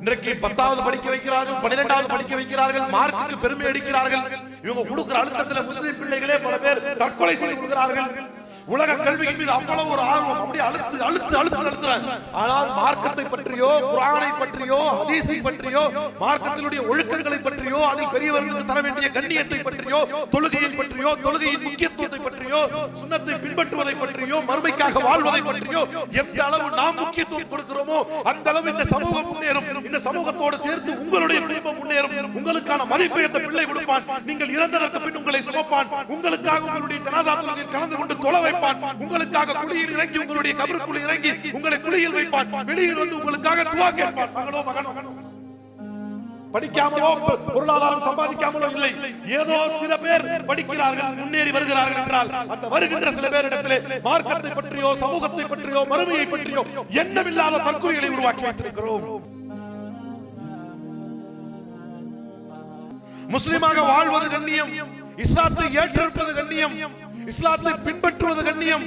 இன்றைக்கு 10வது படிக்க வைக்கிறார்கள், 12வது படிக்க வைக்கிறார்கள், மார்க்குக்கு பெருமை அடிக்கிறார்கள். இவங்க கொடுக்கிற அழுத்தத்துல முஸ்லிம் பிள்ளைகளே பல பேர் தற்கொலை செய்து கொள்கிறார்கள். உலக கல்வியின் மீது அவ்வளவு ஒரு ஆர்வம், அப்படியே அழுத்துறாங்க. ஆனால் மார்க்கத்தை பற்றியோ, குர்ஆனை பற்றியோ, ஹதீஸை பற்றியோ, மார்க்கத்தினுடைய ஒழுக்கங்களை பற்றியோ, அதில் பெரியவர்களுக்கு தர வேண்டிய கண்ணியத்தை பற்றியோ, தொழுகையை பற்றியோ, தொழுகையின் முக்கியத்துவத்தை பற்றியோ, சுன்னத்தை பின்பற்றுவதை பற்றியோ, மறுமைக்காக வாழ்வதை பற்றியோ எந்த அளவு நாம் முக்கியத்துவம் கொடுக்கிறோமோ அந்த அளவு இந்த சமூகம் முன்னேறும். இந்த சமூகத்தோடு சேர்த்து உங்களுடைய குடும்பம் முன்னேறும். உங்களுக்கான மதிப்பை அந்த பிள்ளை கொடுப்பான். நீங்கள் இறந்ததற்கு பின் உங்களை சுமப்பான். உங்களுக்காக உங்களுடைய ஜனாஸா தொழுகையில் கலந்து கொண்டு தொழ வைப்பான். உங்களுக்காக குழியில் இறங்கி, உங்களுடைய கபருக்குள் இறங்கி உங்களை குழியில் வைப்பான். வெளியில் வந்து உங்களுக்காக துஆ கேட்பான். மகளோ மகனோ, படிக்காமலோ பொருளாதாரம் சம்பாதிக்காமலோ இல்லை, ஏதோ சில பேர் படிக்கிறார்கள், முன்னேறி வருகிறார்கள் என்றால் அந்த வருகின்ற சில பேரிடத்திலே மார்க்கத்தை பற்றியோ, சமூகத்தை பற்றியோ, மறுமையை பற்றியோ எண்ணமில்லாத தற்கொலைகளை உருவாக்கி வைத்திருக்கிறோம். முஸ்லிமாக வாழ்வது கண்ணியம், இஸ்லாத்தை ஏற்றிருப்பது கண்ணியம், இஸ்லாத்தை பின்பற்றுவது கண்ணியம்,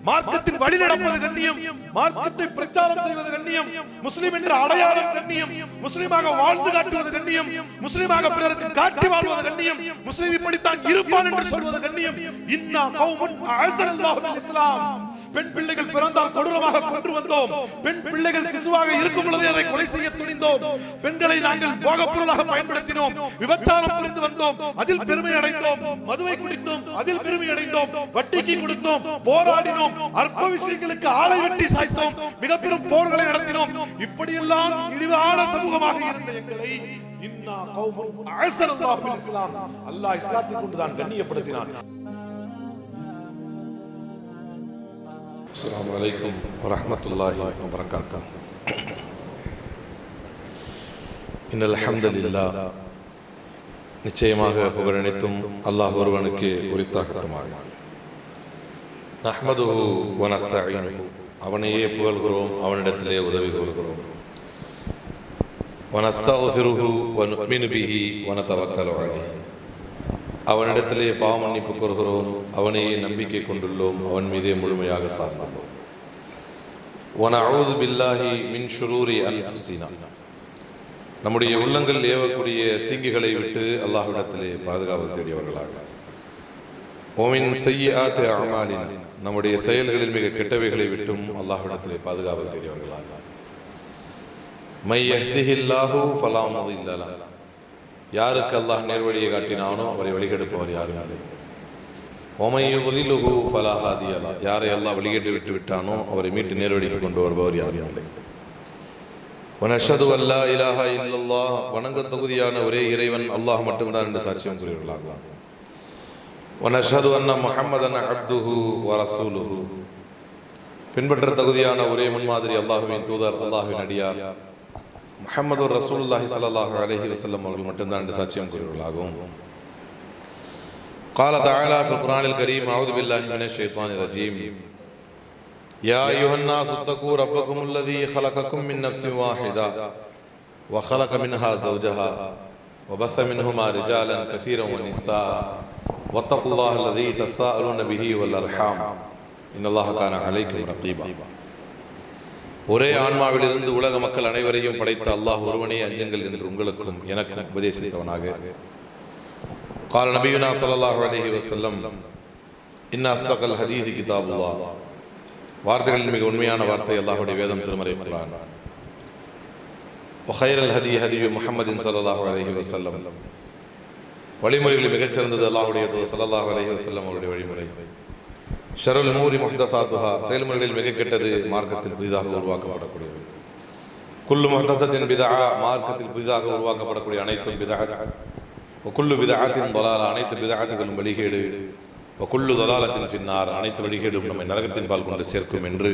மார்க்கத்தின் வழி நடப்பது கண்ணியம், மார்க்கத்தை பிரச்சாரம் செய்வது கண்ணியம், முஸ்லிம் என்ற அடையாளம் கண்ணியம், முஸ்லிமாக வாழ்ந்து காட்டுவது கண்ணியம், முஸ்லிமாக பிறருக்கு காட்டி வாழ்வது கண்ணியம், முஸ்லிம் இப்படித்தான் இருப்பான் என்று சொல்வது கண்ணியம். இன்னா கௌமுன் அஅஸல்லாஹு பில் இஸ்லாம். பெண் பிள்ளைகள் பிறந்தால் கொடூரமாக கொன்று வந்தோம். பெண் பிள்ளைகள் சிசுவாக இருக்கும் பொழுதே அதை கொலை செய்ய துணிந்தோம். பெண்களை நாங்கள் போகப் பொருளாக பயன்படுத்தினோம். விபச்சாரம் புரிந்து வந்தோம், அதில் பெருமை அடைந்தோம். மதுவை குடித்தோம், அதில் பெருமை அடைந்தோம். வட்டிக்கு கொடுத்தோம், போராடினோம், அற்ப விஷயங்களுக்கு ஆளை வெட்டி சாய்த்தோம், மிக பெரும் போர்களை நடத்தினோம். இப்படியெல்லாம் இழிவான சமூகமாக இருந்த எங்களை இன்னா கௌமுன் அஅஸல்லாஹு பில் இஸ்லாம், அல்லாஹ் இஸ்லாத்தை கொண்டுதான் கண்ணியப்படுத்தினான். அஸ்ஸலாமு அலைக்கும் வரஹ்மத்துல்லாஹி வபரகாத்துஹு. இன்னல் ஹம்துலில்லாஹ். நிச்சயமாக புகழனைத்தும் அல்லாஹ் ஒருவனுக்கு உரித்தாகட்டுமாக. நஹ்மதுஹு வ நஸ்தஈனுஹு. அவனையே புகழ்கிறோம், அவனிடத்திலே உதவி கோருகிறோம். வ நஸ்தக்ஃபிருஹு வ நு'மினு பிஹி வ நதவக்கலு அலைஹி. அவனிடத்திலே பாவ மன்னிப்பு கோருகிறோம், அவனையே நம்பிக்கை கொண்டுள்ளோம், அவன் மீதே முழுமையாக சார்ந்தோம். வனஊது பில்லாஹி மின் ஷுரூரி அன்ஃபுஸினா. நம்முடைய உள்ளங்கள் ஏவக்கூடிய தீங்குகளை விட்டு அல்லாஹ்விடத்திலே பாதுகாவல் தேடியவர்களாக. வமின் ஸய்யிஆத்தி அஅமாலினா. நம்முடைய செயல்களில் மிக கெட்டவைகளை விட்டும் அல்லாஹ்விடத்திலே பாதுகாவல் தேடியவர்களாக. மை யஹ்திஹில்லாஹு ஃபலா முதில்ல லஹு. யாருக்கு அல்லாஹ் நேர்வழியை காட்டினானோ அவரை வழிகெடுப்பவர் யாரும் இல்லை. வமை யுضللஹு ஃபலா ஹாதிய லஹு. யாரை அல்லாஹ் வழிகேட்டு விட்டு விட்டானோ அவரை மீட்டு நேர்வழிக்கு கொண்டு வருபவர் யாரும் இல்லை. வனஷது அல்லா இலாஹ இல்லல்லாஹ். வணங்க தகுதியான ஒரே இறைவன் அல்லாஹ் மட்டும்தான் என்று சாட்சியம் கூறியுள்ளார்கள். வனஷது அன்ன முஹம்மதன் அப்துஹு வ ரசூலுஹு. பின்பற்ற தகுதியான ஒரே முன்மாதிரி அல்லாஹ்வின் தூதர், அல்லாஹ்வின் அடியார் முஹம்மது ரசூலுல்லாஹி ஸல்லல்லாஹு அலைஹி வஸல்லம் அவர்கள் மட்டும்தான் என்று சாட்சியம் கூறியுள்ளாகும். قال تعالى في القرآن الكريم أعوذ بالله من الشيطان الرجيم يا أيها الناس اتقوا ربكم الذي خلقكم من نفس واحدة وخلق منها زوجها وبث منهما رجالا كثيرا ونساء واتقوا الله الذي تساءلون به والأرحام إن الله كان عليكم رقيبا. ஒரே ஆன்மாவிலிருந்து உலக மக்கள் அனைவரையும் படைத்த அல்லாஹ் ஒருவனே அஞ்சுங்கள் என்று உங்களுக்கும் எனக்கும் உபதேசித்தவனாக. قال نبينا صلى الله عليه وسلم إن أصدق الحديث كتاب الله. வார்த்தைகளில் மிக உண்மையான வார்த்தை அல்லாஹ்வுடைய வேதம், திருமறை குர்ஆன். وخير الهدي هدي محمد صلى الله عليه وسلم. வழிமுறைகளில் மிகச்சிறந்தது அல்லாஹ்வுடைய தூதர் ஸல்லல்லாஹு அலைஹி வஸல்லம் அவருடைய வழிமுறை. ஷருல் உமூரி முஹ்தஸாத்துஹா. செயல்முறைகளில் மிக கெட்டது மார்க்கத்தில் புதிதாக உருவாக்கப்படக்கூடியது. குல்லு முஹ்தஸத்தின் பிதஆ. மார்க்கத்தில் புதிதாக உருவாக்கப்படக்கூடிய அனைத்தும் பிதஅத். வகுல்லு பிதஅத்தின் ضلالة. அனைத்து பிதஅத்துகளும் வழிகேடு. வகுல்லு ضلالத்தின் ஃபின்னார். அனைத்து வழிகேடும் நம்மை நரகத்தின் பால் கொண்டு சேர்க்கும் என்று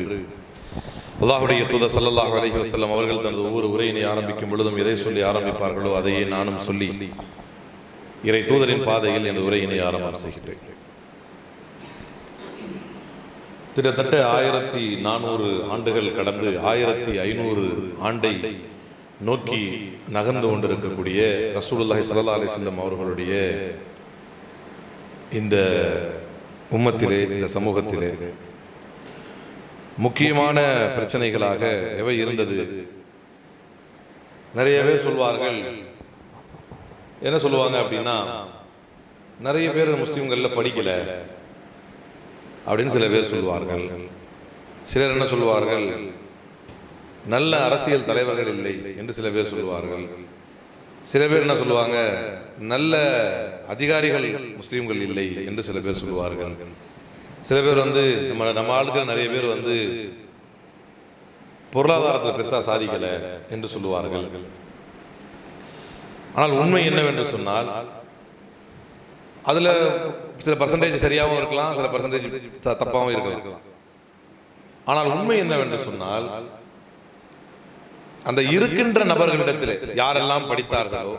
அல்லாஹ்வுடைய தூதர் ஸல்லல்லாஹு அலைஹி வஸல்லம் அவர்கள் தனது ஒவ்வொரு உரையினை ஆரம்பிக்கும் பொழுதும் எதை சொல்லி ஆரம்பிப்பார்களோ அதையே நானும் சொல்லி இறை தூதரின் பாதையில் எனது உரையினை ஆரம்பம் செய்கிறேன். கிட்டத்தட்ட 1400 ஆண்டுகள் கடந்து 1500 ஆண்டை நோக்கி நகர்ந்து கொண்டிருக்கக்கூடிய ரசூலுல்லாஹி ஸல்லல்லாஹு அலைஹி வஸல்லம் அவர்களுடைய இந்த உம்மத்திலே, இந்த சமூகத்திலே முக்கியமான பிரச்சனைகளாக எவை இருந்தது நிறைய பேர் சொல்வார்கள், என்ன சொல்லுவாங்க அப்படின்னா, நிறைய பேர் முஸ்லீம்கள்ல படிக்கல அப்படின்னு சில பேர் சொல்லுவார்கள். சிலர் என்ன சொல்லுவார்கள், நல்ல அரசியல் தலைவர்கள் இல்லை என்று சில பேர் சொல்லுவார்கள். சில பேர் என்ன சொல்லுவாங்க, நல்ல அதிகாரிகள் முஸ்லீம்கள் இல்லை என்று சில பேர் சொல்லுவார்கள். சில பேர் நம்ம ஆளுக்கு நிறைய பேர் பொருளாதாரத்தில் பெருசா சாதிக்கல என்று சொல்லுவார்கள். ஆனால் உண்மை என்னவென்று சொன்னால், அதுல சில பர்சன்டேஜ் சரியாகவும் இருக்கலாம், சில பர்சன்டேஜ் தப்பாகவும் இருக்கலாம். ஆனால் உண்மை என்னவென்று சொன்னால், அந்த இருக்கின்ற நபர்களிடத்தில் யாரெல்லாம் படித்தார்களோ,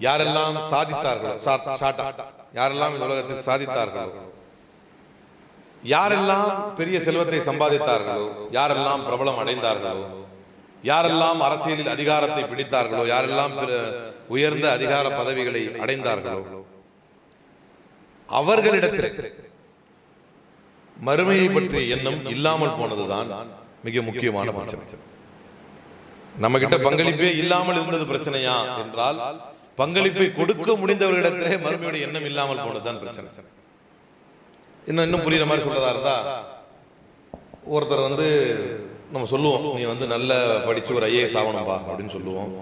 யாரெல்லாம் சாதித்தார்களோ, யாரெல்லாம் இந்த உலகத்தில் சாதித்தார்களோ, யாரெல்லாம் பெரிய செல்வத்தை சம்பாதித்தார்களோ, யாரெல்லாம் பிரபலம் அடைந்தார்களோ, யாரெல்லாம் அரசியலில் அதிகாரத்தை பிடித்தார்களோ, யாரெல்லாம் உயர்ந்த அதிகார பதவிகளை அடைந்தார்களோ, அவர்களிடத்தில் மறுமையை பற்றிய எண்ணம் இல்லாமல் போனதுதான் மிக முக்கியமான பிரச்சனை. நம்ம கிட்ட பங்களிப்பே இல்லாமல் இருந்தது பிரச்சனையா என்றால், பங்களிப்பை கொடுக்க முடிந்தவர்களிடத்திலே மறுமையுடைய எண்ணம் இல்லாமல் போனதுதான் பிரச்சனை. இன்னும் புரியுற மாதிரி சொல்றதா இருந்தா, ஒருத்தர் நம்ம சொல்லுவோம், நீ நல்லா படிச்சு ஒரு ஐஏஎஸ் ஆகணும்பா அப்படின்னு சொல்லுவோம்.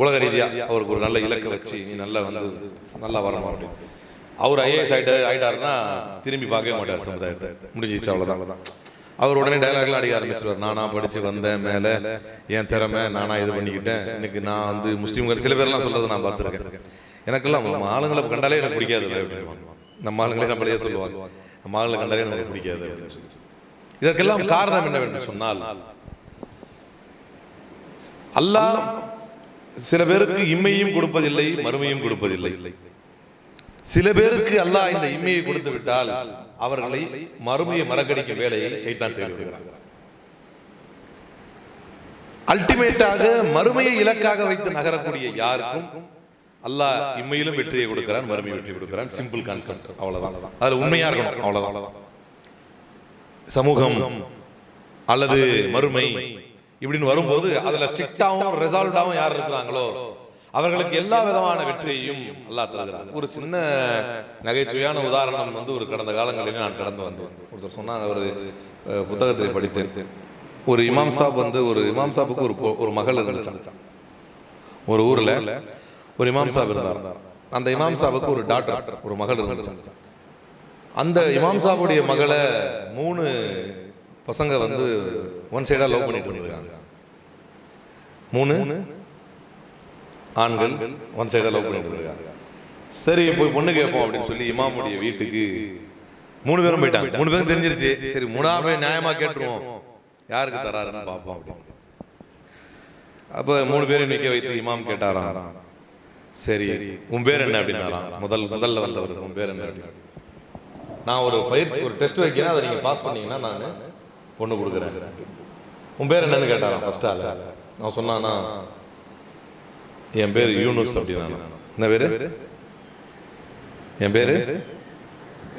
உலக ரீதியா அவருக்கு ஒரு நல்ல இலக்கை வச்சு, நீ நல்லா வரணும் அப்படின்னு. அவர் ஐஏஎஸ் ஆயிட்டாருன்னா திரும்பி பார்க்கவே மாட்டார் சமுதாயத்தை, முடிஞ்சிச்சு அவ்வளவுதான். அவர் உடனே டைலாக்லாம் அடிக்க ஆரம்பிச்சிருவார், நானா படிச்சு வந்தேன், மேல என் திறமை நானா இது பண்ணிக்கிட்டேன், எனக்கு நான் முஸ்லீம்கள் சில பேர்லாம் சொல்றதை நான் பார்த்துருக்கேன். எனக்கெல்லாம் நம்ம ஆளுங்களை கண்டாலே எனக்கு பிடிக்காது அப்படின்னு, நம்ம ஆளுங்களே நம்மளே சொல்லுவாங்க, நம்ம ஆளுங்களை கண்டாலே நமக்கு பிடிக்காது அப்படின்னு சொல்லி. இதற்கெல்லாம் காரணம் என்னவென்று சொன்னால், அல்லாஹ் சில பேருக்கு இம்மையும் கொடுப்பதில்லை, மறுமையும் கொடுப்பதில்லை. சில பேருக்கு அல்லாஹ் இந்த இம்மையை கொடுத்து விட்டால் அவர்களை மறுமையை மறக்கடிக்கும் வேலையை சைத்தான் செய்கிறார். அல்டிமேட்டாக மறுமையை இலக்காக வைத்து நகரக்கூடிய யாருக்கும் அல்லாஹ் இம்மையிலும் வெற்றியை கொடுக்கிறான், மறுமையை வெற்றி கொடுக்கிறான். சிம்பிள் கான்செப்ட், அவ்வளவுதான். அதுல உண்மையா இருக்கணும், அவ்வளவுதான். சமூகம் அல்லது மறுமை இப்படின்னு வரும்போது அதுல ஸ்ட்ரிக்டாவும் ரிசால்வ்டாவும் யார் இருக்கிறாங்களோ அவர்களுக்கு எல்லா விதமான வெற்றியையும் அல்லாஹ் தருகிறார். ஒரு சின்ன நகைச்சுவையான உதாரணம் ஒரு கடந்த காலங்களில் நான் கடந்து வந்தேன். ஒருத்தர் சொன்னாங்க, ஒரு புத்தகத்தை படித்தேன். ஒரு இமாம் சாப் ஒரு இமாம் சாப்புக்கு ஒரு மகள் இருந்துச்சு. ஒரு ஊர்ல ஒரு இமாம் சாப் இருந்தார். அந்த இமாம் சாப்புக்கு ஒரு டாக்டர், ஒரு மகள் இருந்துச்சு. அந்த இமாம் சாப்புடைய மகளை 3 பசங்க ஒன் சைடா லவ் பண்ணிட்டு இருந்திருக்காங்க. 3 ஆண்கள் ஒன் சைடா லவ் பண்ணிட்டு இருக்காங்க. சரி, போய் பொண்ணு கேட்போம் அப்படின்னு சொல்லி இமாமுடைய வீட்டுக்கு 3 பேரும் போயிட்டாங்க. 3 பேரும் தெரிஞ்சிருச்சு. சரி, 3ஆவது நியாயமா கேட்டுருவோம், யாருக்கு தராருன்னு பார்ப்போம் அப்படின்னு. அப்ப 3 பேரும் நிக்க வைத்து இமாம் கேட்டாராம், சரி உன் பேர் என்ன அப்படின்னாராம். முதல்ல வந்தவர், உன் பேர் என்ன அப்படின்னு. நான் ஒரு டெஸ்ட் வைக்கிறேன், அதை நீங்க பாஸ் பண்ணீங்கன்னா நான் பொண்ணு கொடுக்குறேன். உன் பேர் என்னன்னு கேட்டாராம் ஃபர்ஸ்ட் ஆள. நான் சொன்னானா, என் பேர் யூனுஸ் அப்படின்னா. என்ன பேரு? என் பேரு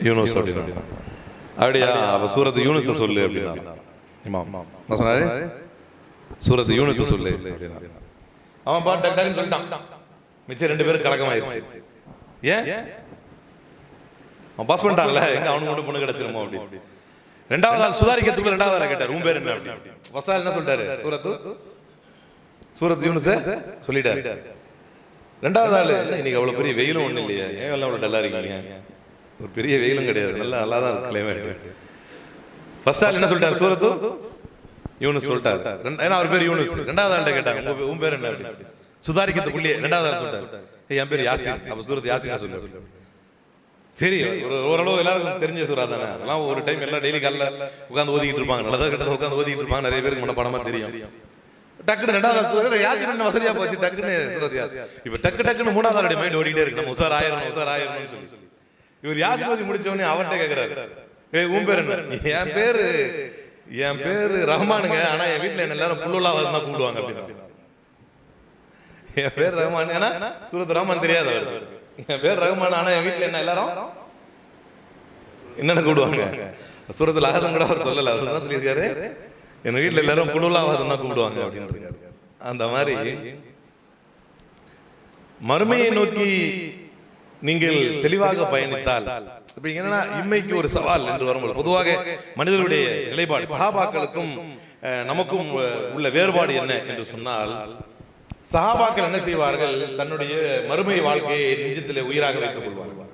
யூனுஸ் அப்படின்னா. அப்படியா, அப்ப சூரத்து யூனுஸ சொல்லு அப்படின்னா. இமாம் நான் சொன்னாரு, சூரத்து யூனுஸ சொல்லு அப்படின்னா. அவன் பாட்டு சொல்லிட்டான். மிச்சம் 2 பேரும் கலக்கமாயிருச்சு. ஏன்? அவன் பாஸ் பண்ணிட்டான்ல, எங்க அவனுக்கு மட்டும் பொண்ணு கிடைச்சிருமோ அப்படி. 2வது ஆள் சுதாரிக்கிறதுக்குள்ள 2வது ஆள் கேட்டார், உன் பேர் என்ன அப்படி. ஃபர்ஸ்ட் ஆள் என்ன சொல்லிட்டாரு, சூரத்து யூனுஸ சொல்லிட்டாரு. 2வது ஆள், இன்னைக்கு அவ்வளவு பெரிய வெயிலும் ஒண்ணு இல்லையா, ஏன் எல்லாம் அவ்வளவு டல்லா இருக்கீங்க, ஒரு பெரிய வெயிலும் கிடையாது, நல்லா தான் இருக்கு கிளைமேட். ஃபர்ஸ்ட் ஆள் என்ன சொல்லிட்டாரு, சூரத்து யூனுஸ் சொல்லிட்டாரு. ஏன்னா அவர் பேர் யூனுஸ். 2வது ஆள்கிட்ட கேட்டாங்க, உன் பேர் என்ன அப்படி. சுதாரிக்கிறதுக்குள்ளே 2வது ஆள் சொல்லிட்டாரு, என் பேர் யாசின். அப்ப சூரத் யாசின் சொல்லு. சரி, ஓரளவு எல்லாருக்கும் தெரிஞ்ச சூறா தானே. அதெல்லாம் ஒரு டைம் எல்லாம் டெய்லி காலைல உட்காந்து ஓதிக்கிட்டு இருப்பாங்க, நல்லதா கிட்ட உட்காந்து ஓதிக்கிட்டு இருப்பாங்க. நிறைய பேருக்கு மனப்பாடமா தெரியும். டக்குன்னு 2வது யாசின் வசதியா போச்சு, டக்குன்னு சூரத் யாசின். இப்ப டக்குன்னு 3வது ஆளுடைய மைண்ட் ஓடிட்டே இருக்கு, நம்ம உசார் ஆயிரணும்னு சொல்லி. இவர் யாசின் ஓதி முடிச்ச உடனே அவர்கிட்ட கேட்கிறாரு, உன் பேர் என்ன. என் பேரு ரஹ்மானுங்க, ஆனா என் வீட்டுல என்ன எல்லாரும் புல்லுல்லா தான் கூப்பிடுவாங்க அப்படின்னா. என் பேர் ரஹ்மான், ஏன்னா சூரத் ரஹ்மான் தெரியாது அவருக்கு. என் பேர் ரஹ்மான், ஆனா என் வீட்டுல என்ன எல்லாரும் என்னென்ன கூப்பிடுவாங்க. சூரத்துல அஹதம் கூட அவர் சொல்லல, அவர் என்ன சொல்லியிருக்காரு, என் வீட்டுல எல்லாரும் புல்லுல்லாவாதம் தான் கூப்பிடுவாங்க அப்படின்னு இருக்காரு. அந்த மாதிரி மறுமையை நோக்கி நீங்கள் தெளிவாக பயணித்தால், இப்ப என்னன்னா இம்மைக்கு ஒரு சவால் என்று வரும்போது பொதுவாக மனிதர்களுடைய நிலைப்பாடு, சஹாபாக்களுக்கும் நமக்கும் உள்ள வேறுபாடு என்ன என்று சொன்னால், சஹாபாக்கள் என்ன செய்வார்கள், தன்னுடைய மறுமை வாழ்க்கையை நெஞ்சத்திலே உயிராக வைத்துக் கொள்வார்கள்.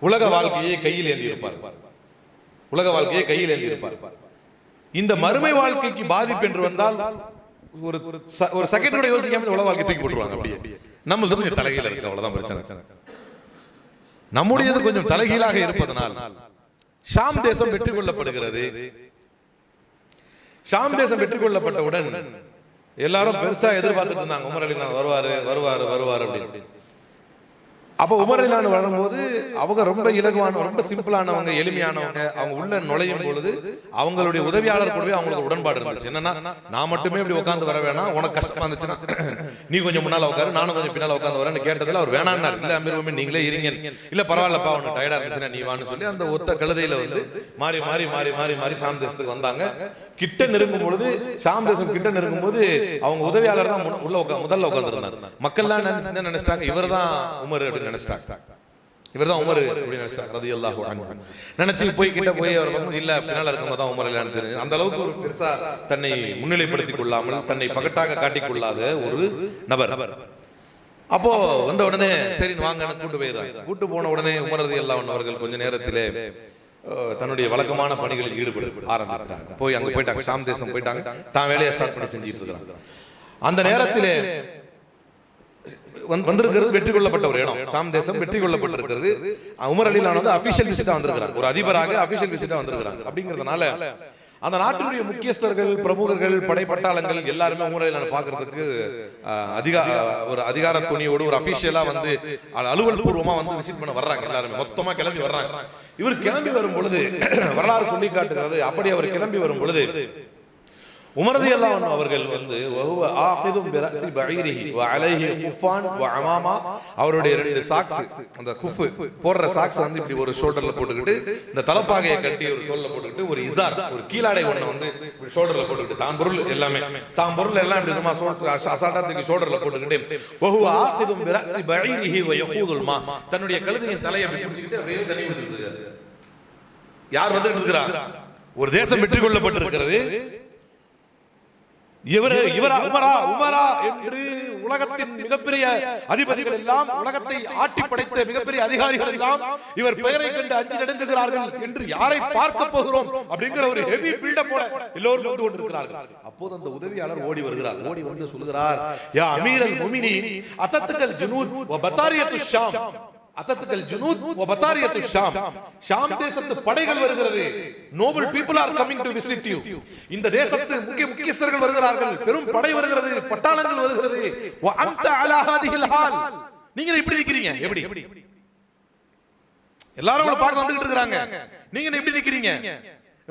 உலக வாழ்க்கையை கையில் ஏந்தி இருப்பார்கள். உலக வாழ்க்கையை கையில் ஏந்தி இருப்பார்கள். இந்த மறுமை வாழ்க்கைக்கு பாதிப்பு என்று வந்தால் ஒரு செகண்ட் கூட யோசிக்காம உலக வாழ்க்கை தூக்கி போட்டுருவாங்க. அப்படியே நம்மளது கொஞ்சம் தலைகீழ இருக்கு, அவ்வளவுதான் பிரச்சனை. நம்முடையது கொஞ்சம் தலைகீழாக இருப்பதனால் ஷாம் தேசம் வெற்றி கொள்ளப்படுகிறது. ஷாம் தேசம் வெற்றி கொள்ளப்பட்டவுடன் எல்லாரும் பெருசா எதிர்பார்த்துட்டு இருந்தாங்க, உமர் அலிலான் வருவாரு வருவாரு வருவாரு அப்படின்னு. அப்ப உமர் அலிலான் வரும்போது அவங்க ரொம்ப இலகுவான, ரொம்ப சிம்பிளானவங்க, எளிமையானவங்க. அவங்க உள்ள நுழையும் பொழுது அவங்களுடைய உதவியாளர் கூடவே அவங்களுக்கு உடன்பாடு இருந்துச்சு. என்னன்னா, நான் மட்டுமே இப்படி உட்காந்து வர வேணாம், உனக்கு கஷ்டமா இருந்துச்சுன்னா நீ கொஞ்சம் முன்னால உட்காரு, நானும் கொஞ்சம் பின்னால உட்காந்து வரேன்னு கேட்டதுல அவர் வேணான்னாரு. இல்ல அமீர் நீங்களே இருங்க, இல்ல பரவாயில்லப்பா உனக்கு டயர்டா இருந்துச்சுன்னா நீ வான்னு சொல்லி அந்த ஒத்த கழுதையில வந்து மாறி மாறி மாறி மாறி மாறி ஷாம் தேசத்துக்கு வந்தாங்க. கிட்ட நெருங்கும் பொழுது, ஷாம் தேசம் கிட்ட நெருங்கும் போது அவங்க உதவியாளர் தான் முதல்ல உட்கார்ந்து இருந்தார். மக்கள்லாம் என்ன நினைச்சிட்டாங்க, இவர் தான் உமர் அப்படின்னு நினைச்சிட்டாங்க. இவர் தான் உமர் அப்படின்னு நினைச்சிட்டாங்க. ரலியல்லாஹு அன்ஹு நினைச்சு போய் கிட்ட போய் அவர் பக்கம் இல்ல பின்னால இருக்கவங்க தான் உமர் இல்லைன்னு தெரிஞ்சு அந்த அளவுக்கு ஒரு பெருசா தன்னை முன்னிலைப்படுத்திக் கொள்ளாமல், தன்னை பகட்டாக காட்டிக் கொள்ளாத ஒரு நபர். அப்போ வந்த உடனே சரி வாங்க கூட்டு போயிடுறாங்க. கூட்டு போன உடனே உமர் ரலியல்லாஹு அன்ஹு அவர்கள் கொஞ்ச நேரத்திலே தன்னுடைய வழக்கமான பணிகளில் ஈடுபட ஆரம்பிக்கிறாங்க. போய் அங்க போயிட்டாங்க, ஷாம் தேசம் போயிட்டாங்க, தான் வேலையை ஸ்டார்ட் பண்ணி செஞ்சிட்டு இருக்கிறாங்க. அந்த நேரத்திலே வந்திருக்கிறது வெற்றி கொள்ளப்பட்ட ஒரு இடம். ஷாம் தேசம் வெற்றி கொள்ளப்பட்டிருக்கிறது. உமர் அலிலான் வந்து அபிஷியல் விசிட்டா வந்திருக்கிறாங்க, ஒரு அதிபராக அபிஷியல் விசிட்டா வந்திருக்கிறாங்க. அப்படிங்கிறதுனால அந்த நாட்டினுடைய முக்கியஸ்தர்கள், பிரமுகர்கள், படைப்பட்டாளங்கள் எல்லாருமே உமர் அலிலானை பார்க்கறதுக்கு ஒரு அதிகார துணியோடு ஒரு அபிஷியலா வந்து அலுவல் பூர்வமா வந்து விசிட் பண்ண வர்றாங்க. எல்லாருமே மொத்தமா கிளம்பி வர்றாங்க. இவர் கிளம்பி வரும் பொழுது வரலாறு சொல்லி காட்டுகிறது, அப்படி அவர் கிளம்பி வரும் பொழுது உமர் ரலியல்லாஹு அன்ஹு அவர்கள் வந்து அவருடைய ரெண்டு சாக்ஸ், அந்த குஃப் போடுற சாக்ஸ் வந்து இப்படி ஒரு ஷோல்டர்ல போட்டுக்கிட்டு, இந்த தலப்பாகையை கட்டி ஒரு தோல்ல போட்டுக்கிட்டு, ஒரு இசார் ஒரு கீழாடை ஒண்ணு வந்து ஷோல்டர்ல போட்டுக்கிட்டு, தான் பொருள் எல்லாமே இப்படி அசால்ட்டா தூக்கி ஷோல்டர்ல போட்டுக்கிட்டு தன்னுடைய கழுதையின் தலையை பிடிச்சிக்கிட்டு அப்படியே தண்ணி விட்டுருக்காரு. யார் வந்து இருக்கிறார்? ஒரு தேசம் வெற்றி கொள்ளப்பட்டிருக்கிறது. உமரா என்று உலகத்தின் மிகப்பெரிய அதிபதிகள் எல்லாம், உலகத்தை ஆட்டி படைத்த மிகப்பெரிய அதிகாரிகள் எல்லாம் இவர் பெயரை கண்டு அஞ்சு நடுங்குகிறார்கள் என்று யாரை பார்க்க போகிறோம் அப்படிங்கிற ஒரு ஹெவி பில்டப் போட எல்லோரும் வந்து கொண்டிருக்கிறார்கள். அப்போது அந்த உதவியாளர் ஓடி வருகிறார். ஓடி வந்து சொல்கிறார், யா அமீரல் முஃமினீன் அதத்துகல் ஜுனூத் வ பதாரியத்து ஷாம், அதத்துகல் ஜுனூத் வ பதாரியத்து ஷாம், ஷாம் தேசத்து படைகள் வருகிறது. Nobel people are coming to visit you. இந்த தேசத்து முக்கியஸ்தர்கள் வருகிறார்கள், பெரும் படை வருகிறது, பட்டாளங்கள் வருகிறது. வ அன்த அலா ஹாதிஹில் ஹால், நீங்க இப்படி நிக்கிறீங்க, எப்படி எல்லாரும் உங்களை பார்க்க வந்துகிட்டு இருக்காங்க, நீங்க எப்படி நிக்கிறீங்க?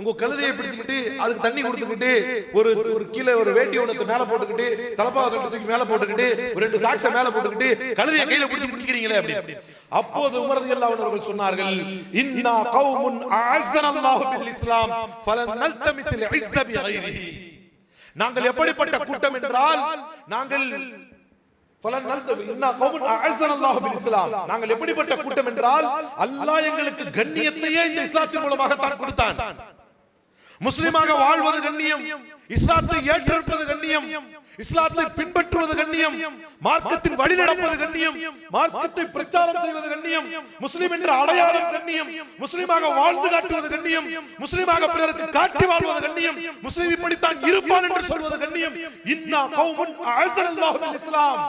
உங்க கழுதையை பிடிச்சுக்கிட்டு அதுக்கு தண்ணி கொடுத்துக்கிட்டு ஒரு கீழே ஒரு வேட்டி ஒண்ணு மேல போட்டுக்கிட்டு, தலப்பாவை கட்டு தூக்கி மேல போட்டுக்கிட்டு, ஒரு ரெண்டு சாக்ஸ மேல போட்டுக்கிட்டு கழுதையை கையில பிடிச்சு பிடிக்கிறீங்களே அப்படி. அப்போது உமர் ரலியல்லாஹு அன்ஹு அவர்கள் சொன்னார்கள், இன்னா கௌமுன் அஅஸனல்லாஹு பில் இஸ்லாம் ஃபலன் நல்தமிஸில் இஸ்ஸ பிகைரிஹி. நாங்கள் எப்படிப்பட்ட கூட்டம் என்றால், நாங்கள் நாங்கள் எப்படிப்பட்ட கூட்டம் என்றால், அல்லாஹ் எங்களுக்கு கண்ணியத்தையே இந்த இஸ்லாத்தின் மூலமாக தான் கொடுத்தான். முஸ்லிமாக வாழ்வது கண்ணியம், இஸ்லாத்தை ஏற்றிருப்பது கண்ணியம், இஸ்லாத்தை பின்பற்றுவது கண்ணியம், மார்க்கத்தின் வழி நடப்பது கண்ணியம், மார்க்கத்தை பிரச்சாரம் செய்வது கண்ணியம், முஸ்லிம் என்ற அடையாளம் கண்ணியம், முஸ்லிமாக வாழ்ந்து காட்டுவது கண்ணியம், முஸ்லிமாக பிறருக்கு காட்டி வாழ்வது கண்ணியம், முஸ்லிம் இப்படித்தான் இருப்பான் என்று சொல்வது கண்ணியம். இன்னா கௌமுன் அஅஸனல்லாஹு பில் இஸ்லாம்.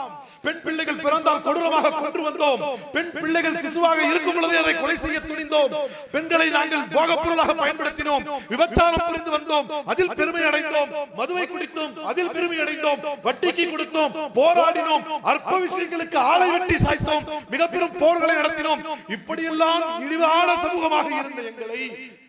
பெண் பிள்ளைகள் பிறந்தால் கொடூரமாக கொன்று வந்தோம். பெண் பிள்ளைகள் சிசுவாக இருக்கும் பொழுதே அதை கொலை செய்ய துணிந்தோம். பெண்களை நாங்கள் போகப் பொருளாக பயன்படுத்தினோம். விபச்சாரம் புரிந்து வந்தோம், அதில் பெருமை அடைந்தோம். மதுவை குடித்தோம், அதில் பெருமை அடைந்தோம். வட்டிக்கு கொடுத்தோம், போராடினோம், அற்ப விஷயங்களுக்கு ஆளை வெட்டி சாய்த்தோம், மிக பெரும் போர்களை நடத்தினோம். இப்படியெல்லாம் இழிவான சமூகமாக இருந்த எங்களை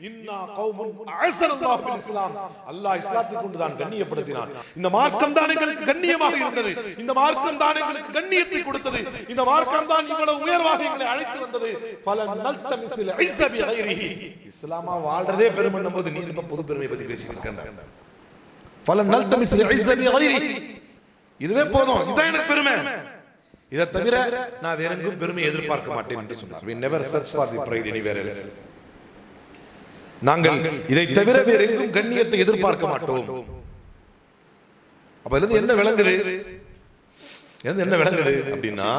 இன்னா கௌமுன் அஅஸனல்லாஹு பில் இஸ்லாம், அல்லாஹ் இஸ்லாத்தை கொண்டு தான் கண்ணியப்படுத்தினான். இந்த மார்க்கம் தான் எங்களுக்கு கண்ணியமாக இருந்தது, இந்த மார்க்கம் தான் எங்களுக்கு கண்ணியத்தை கொடுத்தது, இந்த மார்க்கம் தான் இவ்வளவு உயர்வாக எங்களை அழைத்து வந்தது. ஃபலன் நல்தமிஸில் இஸ்ஸ பிகைரிஹி. இஸ்லாமா வாழ்றதே பெருமைன்னும் போது நீ இப்ப பொது பெருமை பத்தி பேசிட்டு இருக்காங்க. ஃபலன் நல்தமிஸில் இஸ்ஸ பிகைரிஹி. இதுவே போதும், இதான் எனக்கு பெருமை. இதை தவிர நான் வேற எங்கும் பெருமை எதிர்பார்க்க மாட்டேன் என்று சொன்னார். We never search for the pride anywhere else. நாங்கள் இதை தவிர வேற எங்கும் கண்ணியத்தை எதிர்பார்க்க மாட்டோம். அப்ப இது என்ன விளங்குது? என்ன விளங்குது அப்படின்னா,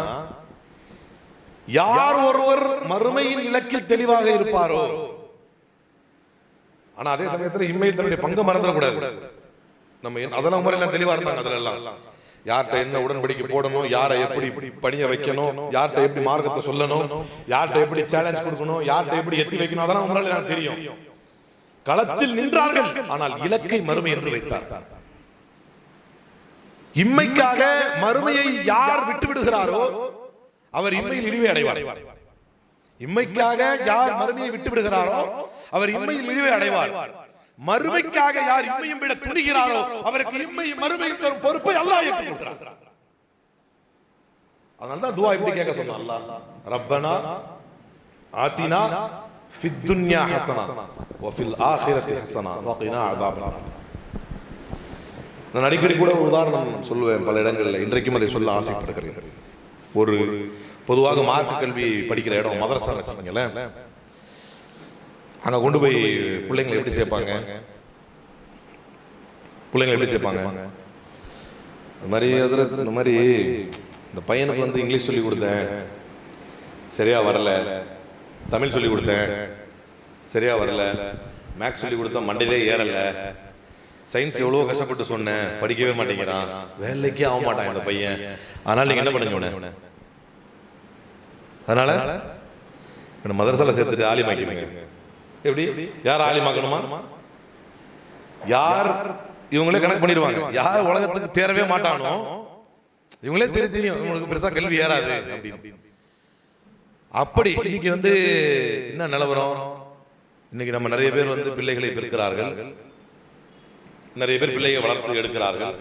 யார் ஒருவர் மறுமையின் இலக்கில் தெளிவாக இருப்பாரோ, ஆனா அதே சமயத்துல இம்மையில் தன்னுடைய பங்கு மறந்துடக்கூடாது. நம்ம அதெல்லாம் முறையெல்லாம் தெளிவா இருந்தாங்க. அதுல எல்லாம் யார்கிட்ட என்ன உடன்படிக்கை போடணும், யாரை எப்படி பணிய வைக்கணும், யார்கிட்ட எப்படி மார்க்கத்தை சொல்லணும், யார்கிட்ட எப்படி சேலஞ்ச் கொடுக்கணும், யார்கிட்ட எப்படி எத்தி வைக்கணும், அதெல்லாம் உங்களால எனக்கு தெரியும். களத்தில் நின்றார்கள், ஆனால் இலக்கை மறுமை என்று வைத்தார். இம்மைக்காக மறுமையை யார் விட்டு விடுகிறாரோ அவர் இம்மையில் இழிவை அடைவார். இம்மைக்காக யார் மறுமையை விட்டு விடுகிறாரோ அவர் இம்மையில் இழிவை அடைவார். மறுமைக்காக யார் இம்மையும் விட துணிகிறாரோ அவருக்கு இம்மையும் மறுமையும் தரும் பொறுப்பை அல்லாஹ் ஏற்றுக்கொள்கிறார். அதனால்தான் துஆ இப்படி கேட்க சொன்னா, அல்லாஹ் ரப்பனா ஆத்தினா ஃபித் துன்யா ஹஸனா வ ஃபில் ஆখিরাতি ஹஸனா வ கினா அஸாபன்னார். நான் அடிக்கடி கூட ஒரு உதாரணம் சொல்லுவேன் பல இடங்களில், இன்றைக்கும் அதை சொல்ல ஆசைப்படுகிறேன். ஒரு பொதுவாக மார்க்க கல்வி படிக்கிற இடம் மதரசா வச்சுக்கீங்களேன், அங்க கொண்டு போய் பிள்ளைங்களை எப்படி சேர்ப்பாங்க? இந்த மாதிரி இந்த பையனுக்கு வந்து இங்கிலீஷ் சொல்லி கொடுத்தேன், சரியா வரல. தமிழ் சொல்லி கொடுத்தேன், சரியா வரல. மேக்ஸ் சொல்லி கொடுத்தா மண்டையிலே ஏறல. சயின்ஸ் எவ்வளோ கஷ்டப்பட்டு சொன்னேன், படிக்கவே மாட்டேங்கிறான், வேலைக்கே ஆக மாட்டான் இந்த பையன். அதனால நீங்க என்ன பண்ணுங்க, அதனால மதரசால சேர்த்துட்டு ஆலிமாக்கிடுங்க. எப்படி? யார் ஆலிமாக்கணுமா? யார் இவங்களே கணக்கு பண்ணிடுவாங்க. யார் உலகத்துக்கு தேரவே மாட்டானோ இவங்களே தெரியும் இவங்களுக்கு பெருசா கல்வி ஏறாது அப்படின்னு. அப்படி இன்னைக்கு வந்து என்ன நிலவரம்? இன்னைக்கு நம்ம நிறைய பேர் வந்து பிள்ளைகளை பெறுகிறார்கள், நிறைய பேர் பிள்ளைகளை வளர்த்து எடுக்கிறார்கள்.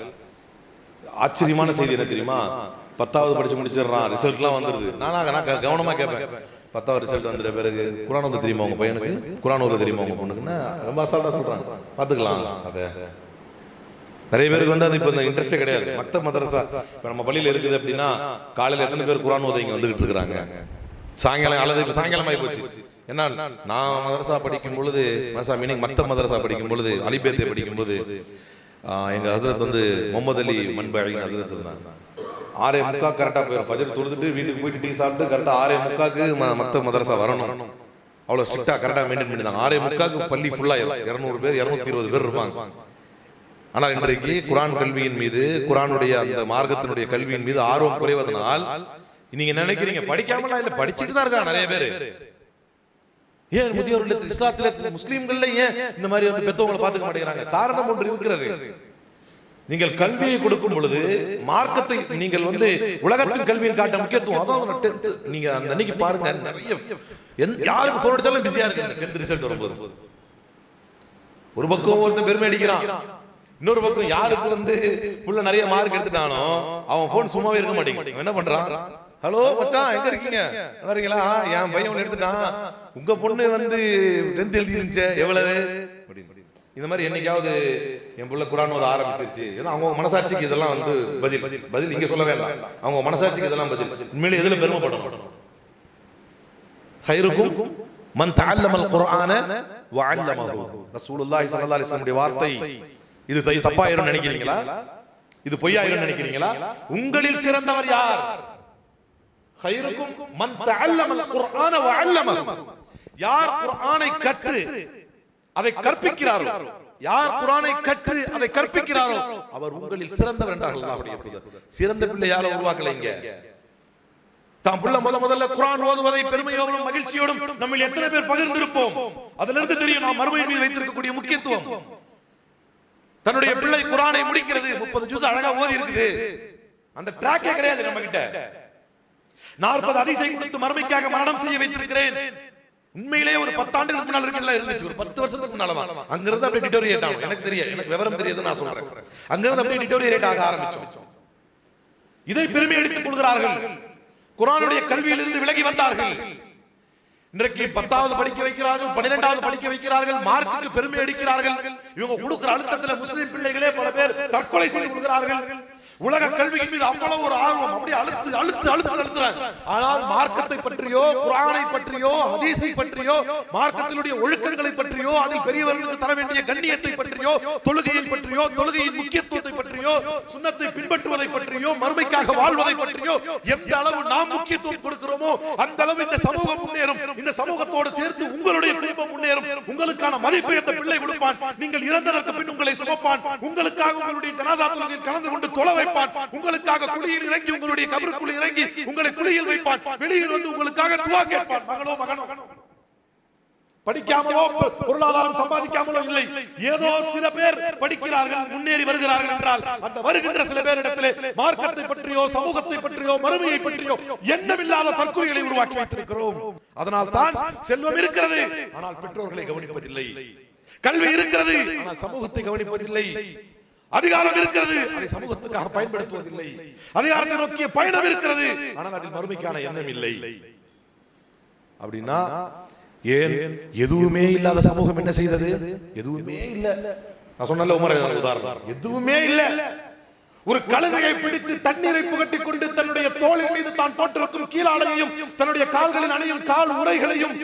ஆச்சரியமான செய்தி என்ன தெரியுமா? 10வது படிச்சு முடிச்சிடறான், ரிசல்ட்லாம் வந்துருது. நான் கவனமா கேட்பேன், 10வது ரிசல்ட் வந்துட்ட பிறகு குர்ஆன் ஓத தெரியுமா உங்க பையனுக்கு, குர்ஆன் ஓத தெரியுமா உங்க பொண்ணுக்குன்னா ரொம்ப அசால்ட்டா சொல்றாங்க. பாத்துக்கலாம். அதை நிறைய பேருக்கு வந்து அது இப்போ இந்த இன்ட்ரெஸ்டே கிடையாது. மக்தப் மதரசா இப்போ நம்ம பள்ளியில் இருக்குது அப்படின்னா காலையில் எத்தனை பேர் குர்ஆன் ஓத இங்கே வந்துகிட்டு இருக்கிறாங்க, சாயங்காலம் அல்லது இப்போ சாயங்காலம் ஆகி போச்சு. ஏன்னா நான் மதரசா படிக்கும் பொழுது, மீனிங் மக்தப் மதரசா படிக்கும் பொழுது, அலிபேத்தை படிக்கும் போது எங்க ஹசரத் வந்து முகமது அலி மன்பழி ஹசரத் இருந்தாங்க. 6:45 கரெக்டாக போயிடும். ஃபஜர் தொழுதுட்டு வீட்டுக்கு போயிட்டு டீ சாப்பிட்டு கரெக்டாக 6:45 மக்தப் மதரசா வரணும். அவ்வளோ ஸ்ட்ரிக்டாக கரெக்டாக மெயின்டைன் பண்ணிருந்தாங்க. 6:45 பள்ளி ஃபுல்லாக 200 பேர் 220 பேர் இருப்பாங்க. ஆனால் இன்றைக்கு குர்ஆன் கல்வியின் மீது, குர்ஆனுடைய அந்த மார்க்கத்தினுடைய கல்வியின் மீது ஆர்வம் குறைவதனால் நீங்க நினைக்கிறீங்க படிக்காமலாம் இல்லை, படிச்சுட்டு தான் இருக்காங்க நிறைய பேர். ஏன் முதியோர்கள் இஸ்லாத்தில் முஸ்லீம்கள்ல ஏன் இந்த மாதிரி வந்து பெத்தவங்களை பார்த்துக்க மாட்டேங்கிறாங்க? காரணம் ஒன்று இருக்கிறது. நீங்கள் கல்வியை கொடுக்கும் பொழுது மார்க்கத்தை நீங்கள் வந்து உலகத்தின் கல்வியின் காட்ட முக்கியத்துவம். அதான் நீங்க அந்த அன்னைக்கு பாருங்க, நிறைய யாருக்கு போன் அடிச்சாலும் பிஸியா இருக்கு 10th ரிசல்ட் வரும்போது. ஒரு பக்கம் ஒருத்தன் பெருமை அடிக்கிறான், இன்னொரு பக்கம் யாருக்கு வந்து உள்ள நிறைய மார்க் எடுத்துட்டானோ அவன் போன் சும்மாவே இருக்க மாட்டேங்குது. என்ன பண்றான்? ஹலோ மச்சான் எங்க இருக்கீங்க, நல்லா இருக்கீங்களா? என் பையன் எடுத்துட்டான், உங்க பொண்ணு வந்து 10th எழுதி இருந்துச்சு எவ்வளவு அப்படின்னு. இந்த மாதிரி என்னைக்காவது என் புள்ள குர்ஆன் ஓத ஆரம்பிச்சிருச்சு, அவங்க மனசாட்சிக்கு இதெல்லாம் வந்து பதில் இங்க சொல்ல வேண்டாம், அவங்க மனசாட்சிக்கு இதெல்லாம் பதில். உண்மையிலே எதுல பெருமைப்படணும்? ஹைருக்கும் மன் தஅல்லமல் குர்ஆன வ அல்லமஹு. ரசூலுல்லாஹி ஸல்லல்லாஹு அலைஹி வஸல்லம் வார்த்தை. இது தப்பாயிரும் நினைக்கிறீங்களா? இது பொய்யாயிரும் நினைக்கிறீங்களா? உங்களில் சிறந்தவர் யார்? ஹைருக்கும் மன் தஅல்லமல் குர்ஆன வ அல்லமஹு. யார் குர்ஆனை கற்று அதை கற்பிக்கிறாரோ, யார் குர்ஆனை கற்று அதை கற்பிக்கிறாரோ அவர் உங்களில் சிறந்தவர் என்றார்கள் அல்லாஹ்வுடைய தூதர். சிறந்த பிள்ளை யாரை உருவாக்கல இங்க? தாம் பிள்ளை முதல்ல குர்ஆன் ஓதுவதை பெருமையோடும் மகிழ்ச்சியோடும் நம்ம எத்தனை பேர் பகிர்ந்திருப்போம்? அதிலிருந்து தெரியும் நாம் மறுமையின் மீது வைத்திருக்கக்கூடிய முக்கியத்துவம். தன்னுடைய பிள்ளை குர்ஆனை முடிக்கிறது, 30 ஜூஸ் அழகா ஓதி இருக்குது, அந்த ட்ராக்கே கிடையாது நம்ம கிட்ட. 40 ஹதீஸை கொடுத்து மறுமைக்காக மரணம் செய்ய வைத்திருக்கிறேன். உண்மையிலேயே ஒரு 10 ஆண்டுகளுக்கு முன்னால இருக்குல்ல இருந்துச்சு, ஒரு 10 வருஷத்துக்கு முன்னால தான். அங்கிருந்து அப்படியே டிட்டோரியேட் ஆகும். எனக்கு தெரியாது, எனக்கு விவரம் தெரியாது, நான் சொல்றேன். அங்கிருந்து அப்படியே டிட்டோரியேட் ஆக ஆரம்பிச்சோம். இதை பெருமை அடித்துக் கொள்கிறார்கள். குர்ஆனுடைய கல்வியிலிருந்து விலகி வந்தார்கள். இன்றைக்கு 10வது படிக்க வைக்கிறார்கள், 12வது படிக்க வைக்கிறார்கள், மார்க்குக்கு பெருமை அடிக்கிறார்கள். இவங்க கொடுக்கிற அழுத்தத்துல முஸ்லிம் பிள்ளைகளே பல பேர் தற்கொலை செய்து கொள்கிறார்கள். உலக கல்வியின் மீது அவ்வளவு ஒரு ஆர்வம், அப்படியே அழுத்துறாங்க. ஆனால் மார்க்கத்தை பற்றியோ, குர்ஆனை பற்றியோ, ஹதீஸை பற்றியோ, மார்க்கத்தினுடைய ஒழுக்கங்களை பற்றியோ, அதில் பெரியவர்களுக்கு தர வேண்டிய கண்ணியத்தை பற்றியோ, தொழுகையை பற்றியோ, தொழுகையின் முக்கியத்துவத்தை பற்றியோ, சுன்னத்தை பின்பற்றுவதை பற்றியோ, மறுமைக்காக வாழ்வதை பற்றியோ எந்த அளவு நாம் முக்கியத்துவம் கொடுக்கிறோமோ அந்த அளவு இந்த சமூகம் முன்னேறும். இந்த சமூகத்தோடு சேர்த்து உங்களுடைய குடும்பம் முன்னேறும். உங்களுக்கான மதிப்பை அந்த பிள்ளை கொடுப்பான். நீங்கள் இறந்ததற்கு பின் உங்களை சுமப்பான். உங்களுக்காக உங்களுடைய ஜனாஸா தொழுகையில் கலந்து கொண்டு தொழ வைப்பான். உங்களுக்காக குழியில் இறங்கி, உங்களுடைய கபருக்குள் இறங்கி உங்களை குழியில் வைப்பான். வெளியில் வந்து உங்களுக்காக துஆ கேட்பான். மகளோ மகனோ, படிக்காமலோ பொருளாதாரம் சம்பாதிக்காமலோ இல்லை, ஏதோ சில பேர் படிக்கிறார்கள், முன்னேறி வருகிறார்கள் என்றால் அந்த வருகின்ற சில பேரிடத்திலே மார்க்கத்தை பற்றியோ, சமூகத்தை பற்றியோ, மறுமையை பற்றியோ எண்ணமில்லாத தற்கொலைகளை உருவாக்கி வைத்திருக்கிறோம். அதனால் தான் செல்வம் இருக்கிறது, ஆனால் பெற்றோர்களை கவனிப்பதில்லை. கல்வி இருக்கிறது, ஆனால் சமூகத்தை கவனிப்பதில்லை. அதிகாரம் இருக்கிறது, அதை சமூகத்துக்காக பயன்படுத்துவதில்லை. அதிகாரத்தை நோக்கிய பயணம் இருக்கிறது, ஆனால் அதில் மறுமைக்கான எண்ணம் இல்லை. அப்படின்னா ஏன் எதுவுமே இல்லாத சமூகம் என்ன செய்தது? எதுவுமே இல்ல. நான் சொன்னல உமர் உதாரணம், எதுவுமே இல்ல. ஒரு கழுதையை பிடித்து தண்ணீரை புகட்டிக் கொண்டு தன்னுடைய தோளின் மீது தான் போட்டிருக்கும் கீழாடையையும், தன்னுடைய கால்களில் அணியும் கால் உரைகளையும்,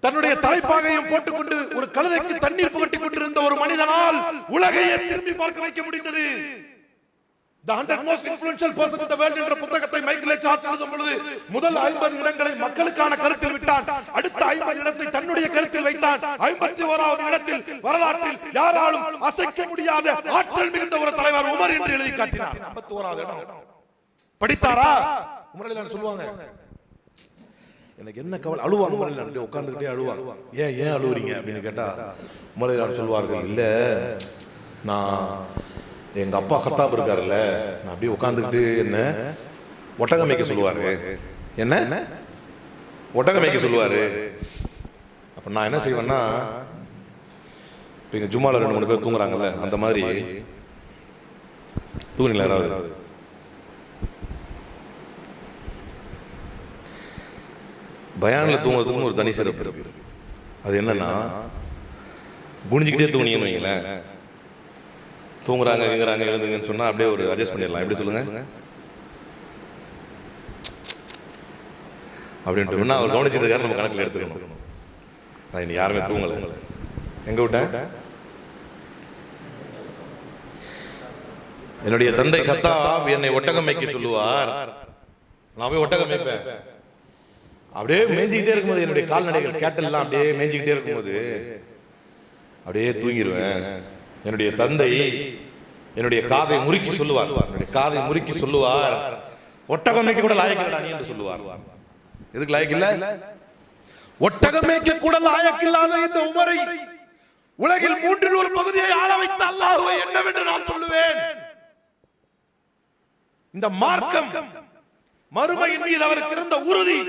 தன்னுடைய தலைப்பாகையும் போட்டுக்கொண்டு ஒரு கழுதைக்கு தண்ணீர் புகட்டிக் கொண்டிருந்த ஒரு மனிதனால் உலகையே திரும்பி பார்க்க வைக்க முடிந்தது. The 100 most influential person in the world என்ற புத்தகத்தை மைக்கேல் சார்ட் எழுதும் பொழுது முதல் 50 இடங்களை மக்களுக்கான கருத்தில் விட்டான். அடுத்த 50 இடத்தை தன்னுடைய கருத்தில் வைத்தான். 51வது இடத்தில் வரலாற்றில் யாராலும் அசைக்க முடியாத ஆற்றல் மிகுந்த ஒரு தலைவர் உமர் என்று எழுதி காட்டினார். 51வது இடம். படித்தாரா? உமர் சொல்லுவாங்க, எனக்கு என்ன கவலை, அழுவாங்க. உமர் உட்கார்ந்துகிட்டே அழுவாங்க. ஏன் அழுவுறீங்க அப்படின்னு கேட்டா உமர் சொல்வார்கள், இல்ல நான் எங்க அப்பா கத்தாப் இருக்காருல்ல, நான் அப்படியே உட்காந்துக்கிட்டு என்ன ஒட்டகம் மேய்க்க சொல்லுவாரு, என்ன ஒட்டகம் மேய்க்க சொல்லுவாரு. அப்ப நான் என்ன செய்வேன்னா, இங்க ஜும்மால 2-3 பேர் தூங்குறாங்கல்ல, அந்த மாதிரி தூங்குறீங்களா யாராவது? பயானில் தூங்குறதுக்குன்னு ஒரு தனி சிறப்பு இருக்கு. அது என்னன்னா, குனிஞ்சுக்கிட்டே தூங்குனீங்கன்னு வைங்களேன், தூங்குறாங்க எழுதுங்கன்னு சொன்னா அப்படியே ஒரு அட்ஜஸ்ட் பண்ணிடலாம். எப்படி சொல்லுங்க அப்படின்ட்டு அவர் கவனிச்சுட்டு இருக்காரு, நம்ம கணக்கில் எடுத்துக்கணும். இன்னும் யாருமே தூங்கல. எங்க விட்டேன்? என்னுடைய தந்தை கத்தாப் என்னை ஒட்டகம் மேய்க்க சொல்லுவார். நான் போய் ஒட்டகம் மேய்ப்பேன். அப்படியே மேய்ஞ்சிக்கிட்டே இருக்கும்போது என்னுடைய கால்நடைகள் கேட்டெல்லாம் அப்படியே மேய்ஞ்சிக்கிட்டே இருக்கும்போது அப்படியே தூங்கிடுவேன். என்னுடைய தந்தை என்னுடைய காதை முறுக்கி சொல்லுவார், ஒட்டகம் மேய்க்க கூட லாயக்கில்லடா நீ என்று சொல்லுவார். எதுக்கு லாயக்கில்ல? ஒட்டகம் மேய்க்க கூட லாயக்கில்லாத இந்த உமரை உலகில் 1/3 பகுதியை ஆள வைத்த அல்லாஹ்வை என்னவென்று நான் சொல்லுவேன். இந்த மார்க்கம், மறுமையின் மீது அவருக்கு இருந்த உறுதி,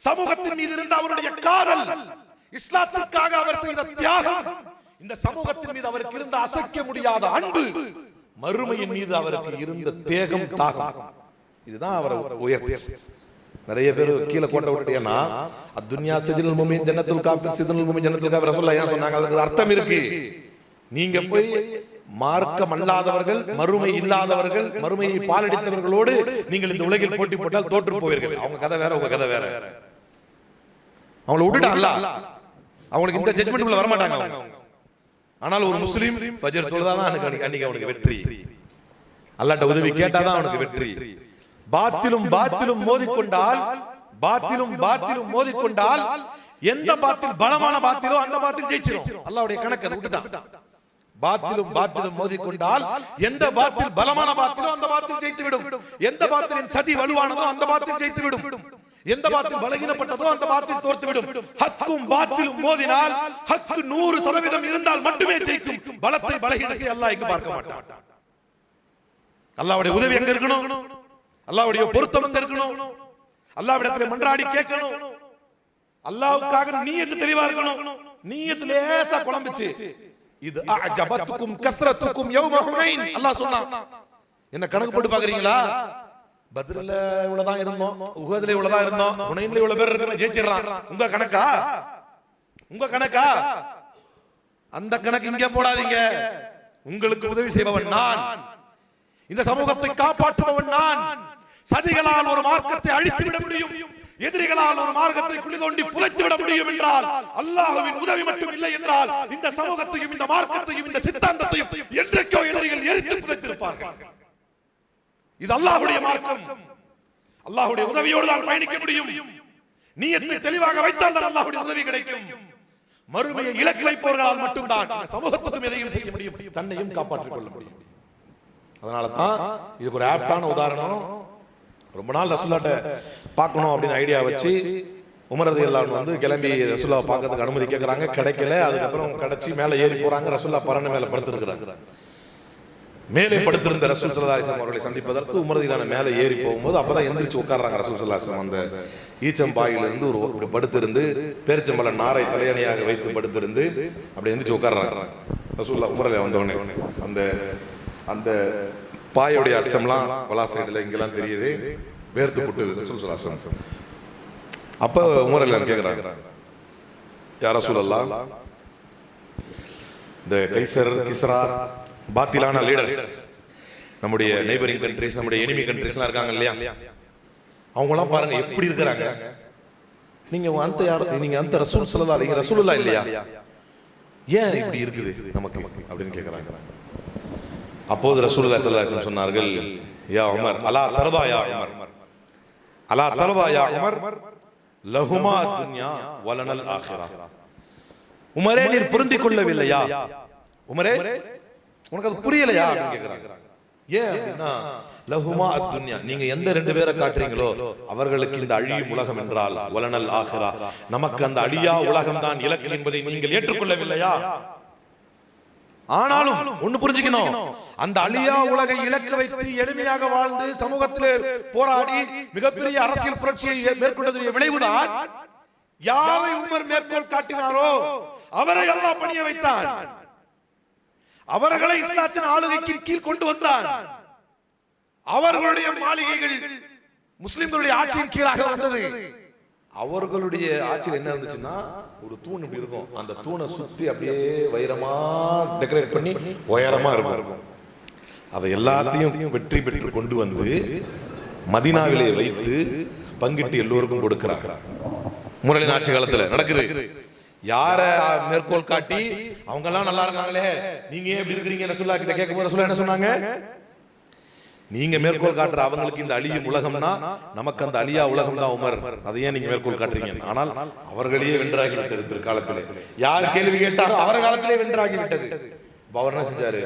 சமூகத்தின் மீது இருந்த அவருடைய காதல், இஸ்லாத்திற்காக அவர் செய்த தியாகம், இந்த சமூகத்தின் மீது அவருக்கு இருந்த அசைக்க முடியாத அன்பு, மறுமையின் மீது அவருக்கு இருந்த தேகம், தாகம், இதுதான் அவரை உயர்த்திச்சு. நிறைய பேர் கீழே கோட்டை விட்டுட்டேன்னா, அத்துன்யா சிஜ்னுல் முஃமின் ஜன்னத்துல் காஃபிர் சிஜ்னுல் முஃமின் ஜன்னத்துல் காஃபிர் ரசூலுல்லாஹ் ஏன் சொன்னாங்க? அதுக்கு அர்த்தம் இருக்கு. நீங்க போய் மார்க்கம் அல்லாதவர்கள், மறுமை இல்லாதவர்கள், மறுமையை பாலடித்தவர்களோடு நீங்கள் இந்த உலகில் போட்டி போட்டால் தோற்று போவீர்கள். அவங்க கதை வேற, உங்க கதை வேற. அவங்களை விட்டுட்டா அல்லாஹ், அவங்களுக்கு இந்த ஜட்ஜ்மென்ட்குள்ள வர மாட்டாங்க. ஆனால் ஒரு முஸ்லிம் ஃபஜ்ர் தொழுதாதான் அன்னைக்கு அவனுக்கு வெற்றி. அல்லாஹ்ட்ட உதவி கேட்டாதான் அவனுக்கு வெற்றி. பாத்திலும் மோதிக்கொண்டால் எந்த பாத்தில் பலமான பாத்திலோ அந்த பாத்தில் ஜெயிச்சிரும். அல்லாஹ்வுடைய கணக்கு அதை விட்டுட்டான். பாத்திலும் மோதிக்கொண்டால் எந்த பாத்தில் பலமான பாத்திலோ அந்த பாத்தில் ஜெயித்து விடும். எந்த பாத்திலின் சதி வலுவானதோ அந்த பாத்தில் ஜெயித்து விடும். எந்த பாத்தில் பலகீனப்பட்டதோ அந்த பாத்தில் தோற்று விடும். ஹக்கும் பாத்திலும் மோதினால் ஹக்கு 100% இருந்தால் மட்டுமே ஜெயிக்கும். பலத்தை பலகீனத்தை அல்லாஹ் இங்கு பார்க்க மாட்டான். அல்லாஹ்வுடைய உதவி எங்க இருக்கணும்? அல்லாஹ்வுடைய பொருத்தம் எங்க இருக்கணும்? அல்லாஹ்விடத்தில் மன்றாடி கேட்கணும். அல்லாஹ்வுக்காக நியத்து தெளிவா இருக்கணும். நியத்து லேசா குழம்பிச்சு, இது அஜபத்துக்கும் கஸ்ரத்துக்கும் யௌம ஹுனைன் அல்லாஹ் சொன்னான். என்ன கணக்கு போட்டு பாக்குறீங்களா? பத்ர்ல இவ்வளவுதான் இருந்தோம், உஹதுல இவ்வளவுதான் இருந்தோம், ஹுனைன்ல இவ்வளவு பேர் இருக்கணும், ஜெயிச்சிடலாம். உங்க கணக்கா? அந்த கணக்கு இங்க போடாதீங்க. உங்களுக்கு உதவி செய்பவன் நான். இந்த சமூகத்தை காப்பாற்றுபவன் நான். சதிகளால் ஒரு மார்க்கத்தை அழித்து விட முடியும், எதிரிகளால் ஒரு மார்க்கத்தை குழி தோண்டி புதைத்து விட முடியும் என்றால் அல்லாஹ்வின் உதவி மட்டும் இல்லை என்றால் இந்த சமூகத்தையும் இந்த மார்க்கத்தையும் இந்த சித்தாந்தத்தையும் என்றைக்கோ எதிரிகள் எரித்து புதைத்திருப்பார்கள். இது அல்லாஹ்வுடைய மார்க்கம். அல்லாஹ்வுடைய உதவியோடு தான் பயணிக்க முடியும். நியத்தை தெளிவாக வைத்தால் தான் அல்லாஹ்வுடைய உதவி கிடைக்கும். மறுமையை இலக்கு வைப்பவர்களால் மட்டும்தான் இந்த சமூகத்துக்கும் எதையும் செய்ய முடியும், தன்னையும் காப்பாற்றிக் கொள்ள முடியும். அதனால தான் இதுக்கு ஒரு ஆப்டான உதாரணம். ரொம்ப நாள் ரசூலுல்லாஹ்ட்ட பார்க்கணும் அப்படின்னு ஐடியா வச்சு உமர் ரலியல்லாஹு அன்ஹு வந்து கிளம்பி ரசூலுல்லாஹ் பார்க்கிறதுக்கு அனுமதி கேட்கறாங்க. கிடைக்கல. அதுக்கப்புறம் கிடைச்சி மேலே ஏறி போறாங்க. ரசூலுல்லாஹ் பரண மேலே படுத்திருக்கிறாங்க. மேலே படுத்திருந்த ரசூல் ஸல்லல்லாஹு அலைஹி வஸல்லம் அவர்களை சந்திப்பதற்கு உமர் ரலியல்லாஹு மேலே ஏறி போகும்போது அப்பதான் எந்திரிச்சு உட்கார்றாங்க ரசூல் ஸல்லல்லாஹு அலைஹி வஸல்லம். அந்த ஈச்சம்பாயிலிருந்து ஒரு படுத்திருந்து பேரிச்சம்பழ நாரை தலையணையாக வைத்து படுத்திருந்து அப்படி எந்திரிச்சு உட்கார்றாங்க. ரசூலுல்லாஹ் உமர் ரலியல்லாஹு வந்தவொடனே அந்த அந்த பாயோடைய அச்சம்லாம் வலா சைடுல இங்கெல்லாம் தெரியுது, வேர்த்து புட்டுது ரசூல் ஸல்லல்லாஹு அலைஹி வஸல்லம். அப்ப உமர் ரலியல்லாஹு கேக்குறாங்க, யா ரசூலல்லாஹ், இந்த கைசர் கிஸ்ரா பாத்திலான லீடர்ஸ், நம்முடைய நெய்பரிங் கண்ட்ரிஸ், நம்முடைய எனிமி கண்ட்ரிஸ்லாம் இருக்காங்க இல்லையா, அவங்கலாம் பாருங்க எப்படி இருக்கிறாங்க. நீங்க அந்த யார், நீங்க அந்த ரசூல் ஸல்லல்லாஹு அலைஹி ரசூலுல்லாஹ் இல்லையா, ஏன் இப்படி இருக்குது நமக்கு அப்படின்னு கேட்கறாங்க. அப்போது ரசூலுல்லாஹி ஸல்லல்லாஹு அலைஹி வஸல்லம் சொன்னார்கள், யா உமர், அலா தர்தா யா உமர், அலா தர்தா யா உமர், லஹுமா துன்யா வலனல் ஆখিরা. உமரே, நீர் பொருந்திக் கொள்ளவில்லையா? உமரே, உனக்கு அது புரியலையா அப்படின்னு கேக்குறாங்க. ஏன் அப்படின்னா, லஹுமா அத்துன்யா, நீங்க எந்த ரெண்டு பேரை காட்டுறீங்களோ அவர்களுக்கு இந்த அழியும் உலகம் என்றால் வலனல் ஆখিরা, நமக்கு அந்த அழியா உலகம் தான் இலக்கு என்பதை நீங்கள் ஏற்றுக்கொள்ளவில்லையா? ஆனாலும் ஒண்ணு புரிஞ்சுக்கணும், அந்த அழியா உலகை இலக்கு வைத்து எளிமையாக வாழ்ந்து சமூகத்திலே போராடி மிகப்பெரிய அரசியல் புரட்சியை மேற்கொண்டதுடைய விளைவுதான் யாரை உமர் மேற்கோள் காட்டினாரோ அவரை அல்லாஹ் பணிய வைத்தான். அவர்களை இஸ்லாத்தின் ஆளுகைக்கு கீழ் கொண்டு வந்தான். அவர்களுடைய மாளிகைகள் முஸ்லிம்களுடைய ஆட்சியின் கீழாக வந்தது. அவர்களுடைய ஆட்சியில் என்ன இருந்துச்சுன்னா, ஒரு தூண் இப்படி இருக்கும், அந்த தூணை சுத்தி அப்படியே வைரமா டெக்கரேட் பண்ணி உயரமா இருக்கும். அதை எல்லாத்தையும் வெற்றி பெற்று கொண்டு வந்து மதீனாவிலே வைத்து பங்கிட்டு எல்லோருக்கும் கொடுக்கிறாங்க. முரளின் ஆட்சி காலத்துல நடக்குது. யார மேற்கோள் காட்டி அவங்க எல்லாம் நல்லா இருக்காங்களே, நீங்க ஏன் இப்படி இருக்கிறீங்க ரசூலுல்லாஹ் கிட்ட கேட்கும்போது ரசூலுல்லாஹ் என்ன சொன்னாங்க? நீங்க மேற்கோள் காட்டுற அவங்களுக்கு இந்த அழியும் உலகம்னா நமக்கு அந்த அழியா உலகம் தான் உமர், அதையே நீங்க மேற்கோள் காட்டுறீங்க. ஆனால் அவர்களையே வென்றாகிவிட்டது பிற்காலத்திலே. யார் கேள்வி கேட்டாரோ அவர் காலத்திலே வென்றாகிவிட்டது. அவர் என்ன செஞ்சாரு,